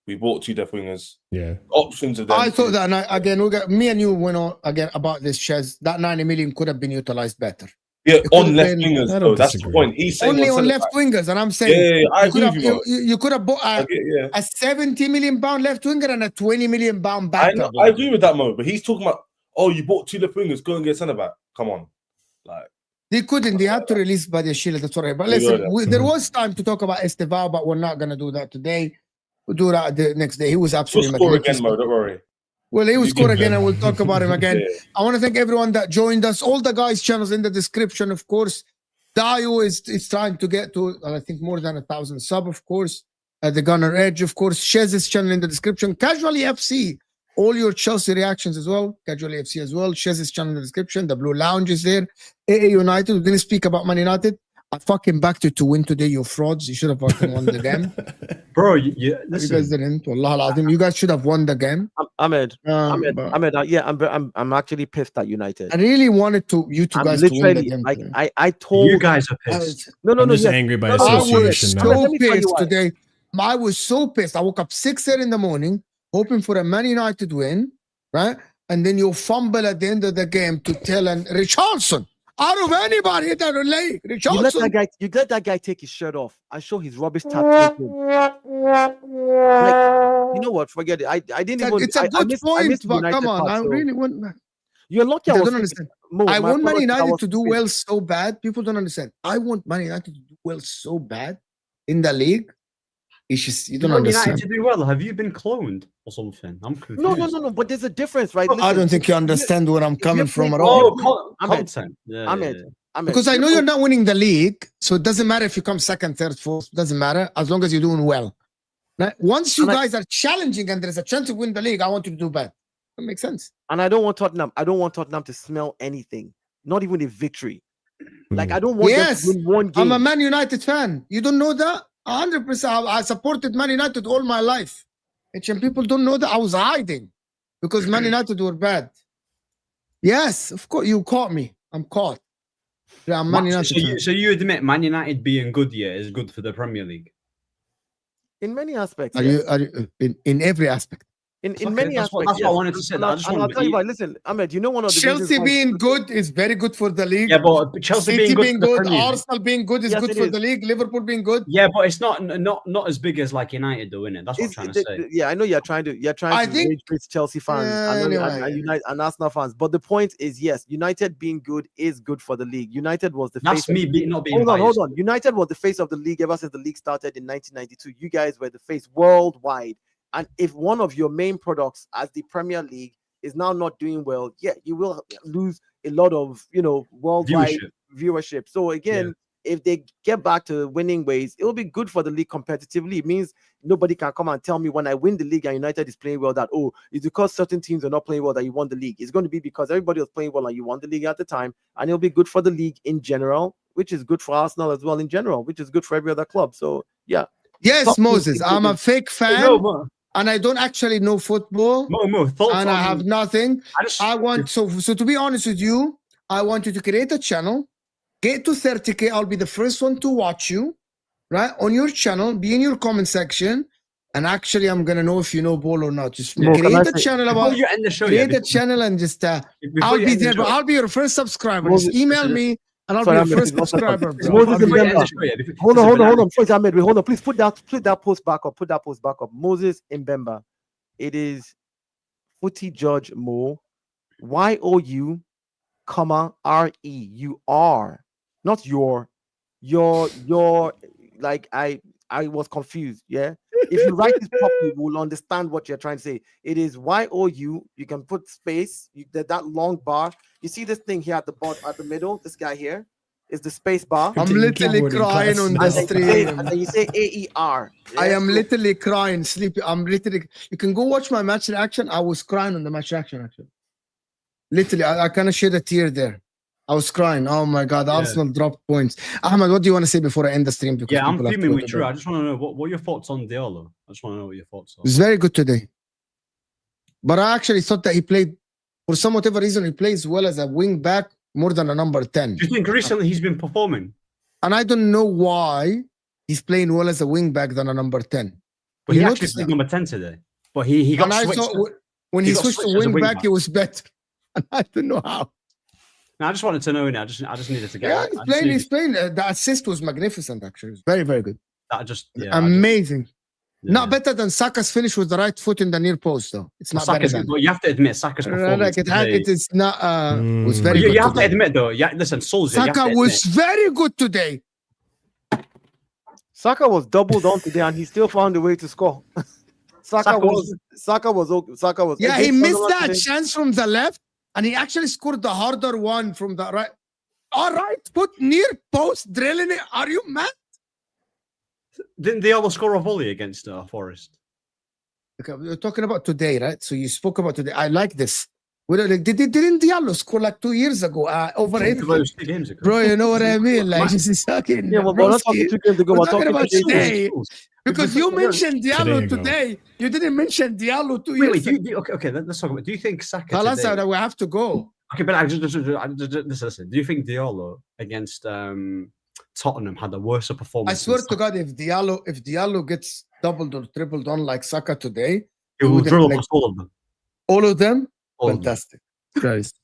We bought 2 left wingers. Yeah, options of them. I thought that, and again, me and you went on again about this. Chez, that 90 million could have been utilized better. Yeah, on left wingers. Though, that's the point. He's saying only on left wingers, and I'm saying, I agree with you. You could have bought a 70 million pound left winger and a 20 million pound back. I agree with that, Mo. But he's talking about, you bought 2 left wingers, go and get centre back. Come on, like they couldn't. They had to release Badiashile. That's all right. But listen, there was time to talk about Estevao, but we're not going to do that today. We'll do that the next day. He was absolutely score again, Mo. Don't worry. Well, he will score again, and we'll talk about him again. I want to thank everyone that joined us. All the guys' channels in the description, of course. Dio is trying to get to, I think, more than 1,000 sub, of course. The Gunner Edge, of course. Chez's channel in the description. Casually FC, all your Chelsea reactions as well. Casually FC as well. Chez's channel in the description. The Blue Lounge is there. AA United. We didn't speak about Man United. I fucking backed you to win today, you frauds. You should have fucking won the game. Bro, listen. You guys didn't. Wallah al-Azim. You guys should have won the game. Ahmed, I'm actually pissed at United. I really wanted you two guys to win the game. I told you guys are pissed. I'm just angry by association. I was so pissed today. I was so pissed. I woke up 6:30 in the morning, hoping for a Man United win, right? And then you fumble at the end of the game to tell Richarlison. Out of anybody in the league, you let that guy take his shirt off and show his rubbish tattoo. You know what? Forget it. I didn't even. It's a good point, but come on, I really want. You're lucky. I don't understand. I want Man United to do well so bad. People don't understand. I want Man United to do well so bad in the league. It's just you don't understand. To do well. Have you been cloned or something? I'm confused. No. But there's a difference, right? Listen, I don't think you understand where I'm coming from at all. Content. Because I know you're not winning the league, so it doesn't matter if you come second, third, fourth. It doesn't matter as long as you're doing well. Right? Once you guys are challenging and there's a chance to win the league, I want you to do bad. That makes sense. And I don't want Tottenham. I don't want Tottenham to smell anything, not even a victory. Like I don't want them to win one game. I'm a Man United fan. You don't know that? 100%. I supported Man United all my life. And people don't know that I was hiding because Man United were bad. Yes, of course. You caught me. I'm caught. Yeah, I'm Man United. So you admit Man United being good here is good for the Premier League? In many aspects. Are you in every aspect? In many aspects. That's what I wanted to say. I'll tell you what. Listen, Ahmed, you know one of the Chelsea being good is very good for the league. Yeah, but Chelsea City being good, Arsenal being good is good for the league. Liverpool being good. Yeah, but it's not as big as like United, though, isn't it? That's what I'm trying to say. Yeah, I know you're trying to rage Chelsea fans and Arsenal fans, but the point is, yes, United being good is good for the league. United was the face. That's me not being. Hold on. United was the face of the league ever since the league started in 1992. You guys were the face worldwide. And if one of your main products as the Premier League is now not doing well, yeah, you will lose a lot of, worldwide viewership. So again, if they get back to winning ways, it will be good for the league competitively. It means nobody can come and tell me when I win the league and United is playing well that, it's because certain teams are not playing well that you won the league. It's going to be because everybody was playing well and you won the league at the time. And it'll be good for the league in general, which is good for Arsenal as well in general, which is good for every other club. So, yeah. Yes, Moses, I'm a fake fan. And I don't actually know football. And I have nothing. So to be honest with you, I want you to create a channel. Get to 30K. I'll be the first one to watch you, right? On your channel, be in your comment section. And actually, I'm going to know if you know ball or not. Just create a channel about you end the show. Create a channel and just, I'll be there. But I'll be your first subscriber. Just email me and I'll be your first subscriber. Hold on. Please, Ahmed, hold on. Please put that post back up. Put that post back up. Moses Mbemba. It is Footy Judge Mo. YOU, RE. You are. Not your, like I was confused. Yeah. If you write this properly, we'll understand what you're trying to say. It is YOU. You can put space. That long bar. You see this thing here at the bottom, at the middle. This guy here is the space bar. I'm literally crying on the stream. And then you say AER. Yeah? I am literally crying, sleepy. You can go watch my match reaction. I was crying on the match reaction, actually. Literally, I kind of shed a tear there. I was crying. Oh my God, Arsenal dropped points. Ahmed, what do you want to say before I end the stream? Because I'm fuming with Drew. I just want to know what are your thoughts on Diallo. I just want to know what your thoughts are. He's very good today. But I actually thought that he played, for some whatever reason, he plays well as a wing back more than a number 10. Do you think recently he's been performing? And I don't know why he's playing well as a wing back than a number 10. But he actually played number 10 today. But he got switched. I thought when he switched to wing back, it was better. And I don't know how. No, I just wanted to know. I just needed to get. Yeah, he's playing. The assist was magnificent. Actually, it was very, very good. Amazing. Not better than Saka's finish with the right foot in the near post, though. It's not better than. But you have to admit Saka's performance. It is not. Was very good. You have to admit, though. Yeah, listen, Saka was very good today. Saka was doubled on today, and he still found a way to score. Saka was. Yeah, he missed that chance from the left. And he actually scored the harder one from the right. All right, put near post, drilling it. Are you mad? Didn't Diallo score a volley against Forest? Okay, we're talking about today, right? So you spoke about today. I like this. Didn't Diallo score like 2 years ago? Over 8 games ago. Bro, you know what I mean? Like, this is fucking. Yeah, well, we're not talking 2 games ago. We're talking about today. Because you mentioned Diallo today. You didn't mention Diallo 2 years ago. Okay, let's talk about. Do you think Saka? We have to go. Okay, but listen. Do you think Diallo against Tottenham had a worse performance? I swear to God, if Diallo gets doubled or tripled on like Saka today, he will drill across all of them. All of them? Fantastic. Christ.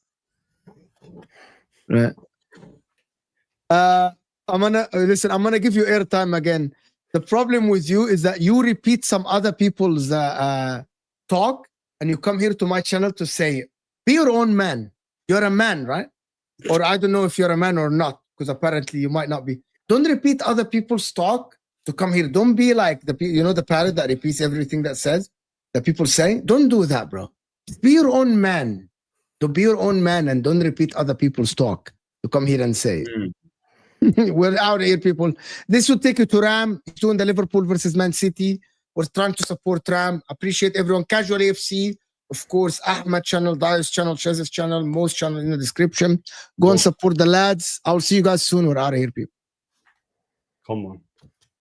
Right. I'm gonna give you airtime again. The problem with you is that you repeat some other people's talk and you come here to my channel to say, be your own man. You're a man, right? Or I don't know if you're a man or not, because apparently you might not be. Don't repeat other people's talk to come here. Don't be like the parrot that repeats everything that people say. Don't do that, bro. Just be your own man. Be your own man and don't repeat other people's talk to come here and say it. We're out here, people. This will take you to Ram. He's doing the Liverpool versus Man City. We're trying to support Ram. Appreciate everyone. Casual AFC, of course, Ahmed channel, Dio's channel, Chez's channel, Mo's channel in the description. Go and support the lads. I'll see you guys soon. We're out of here, people. Come on.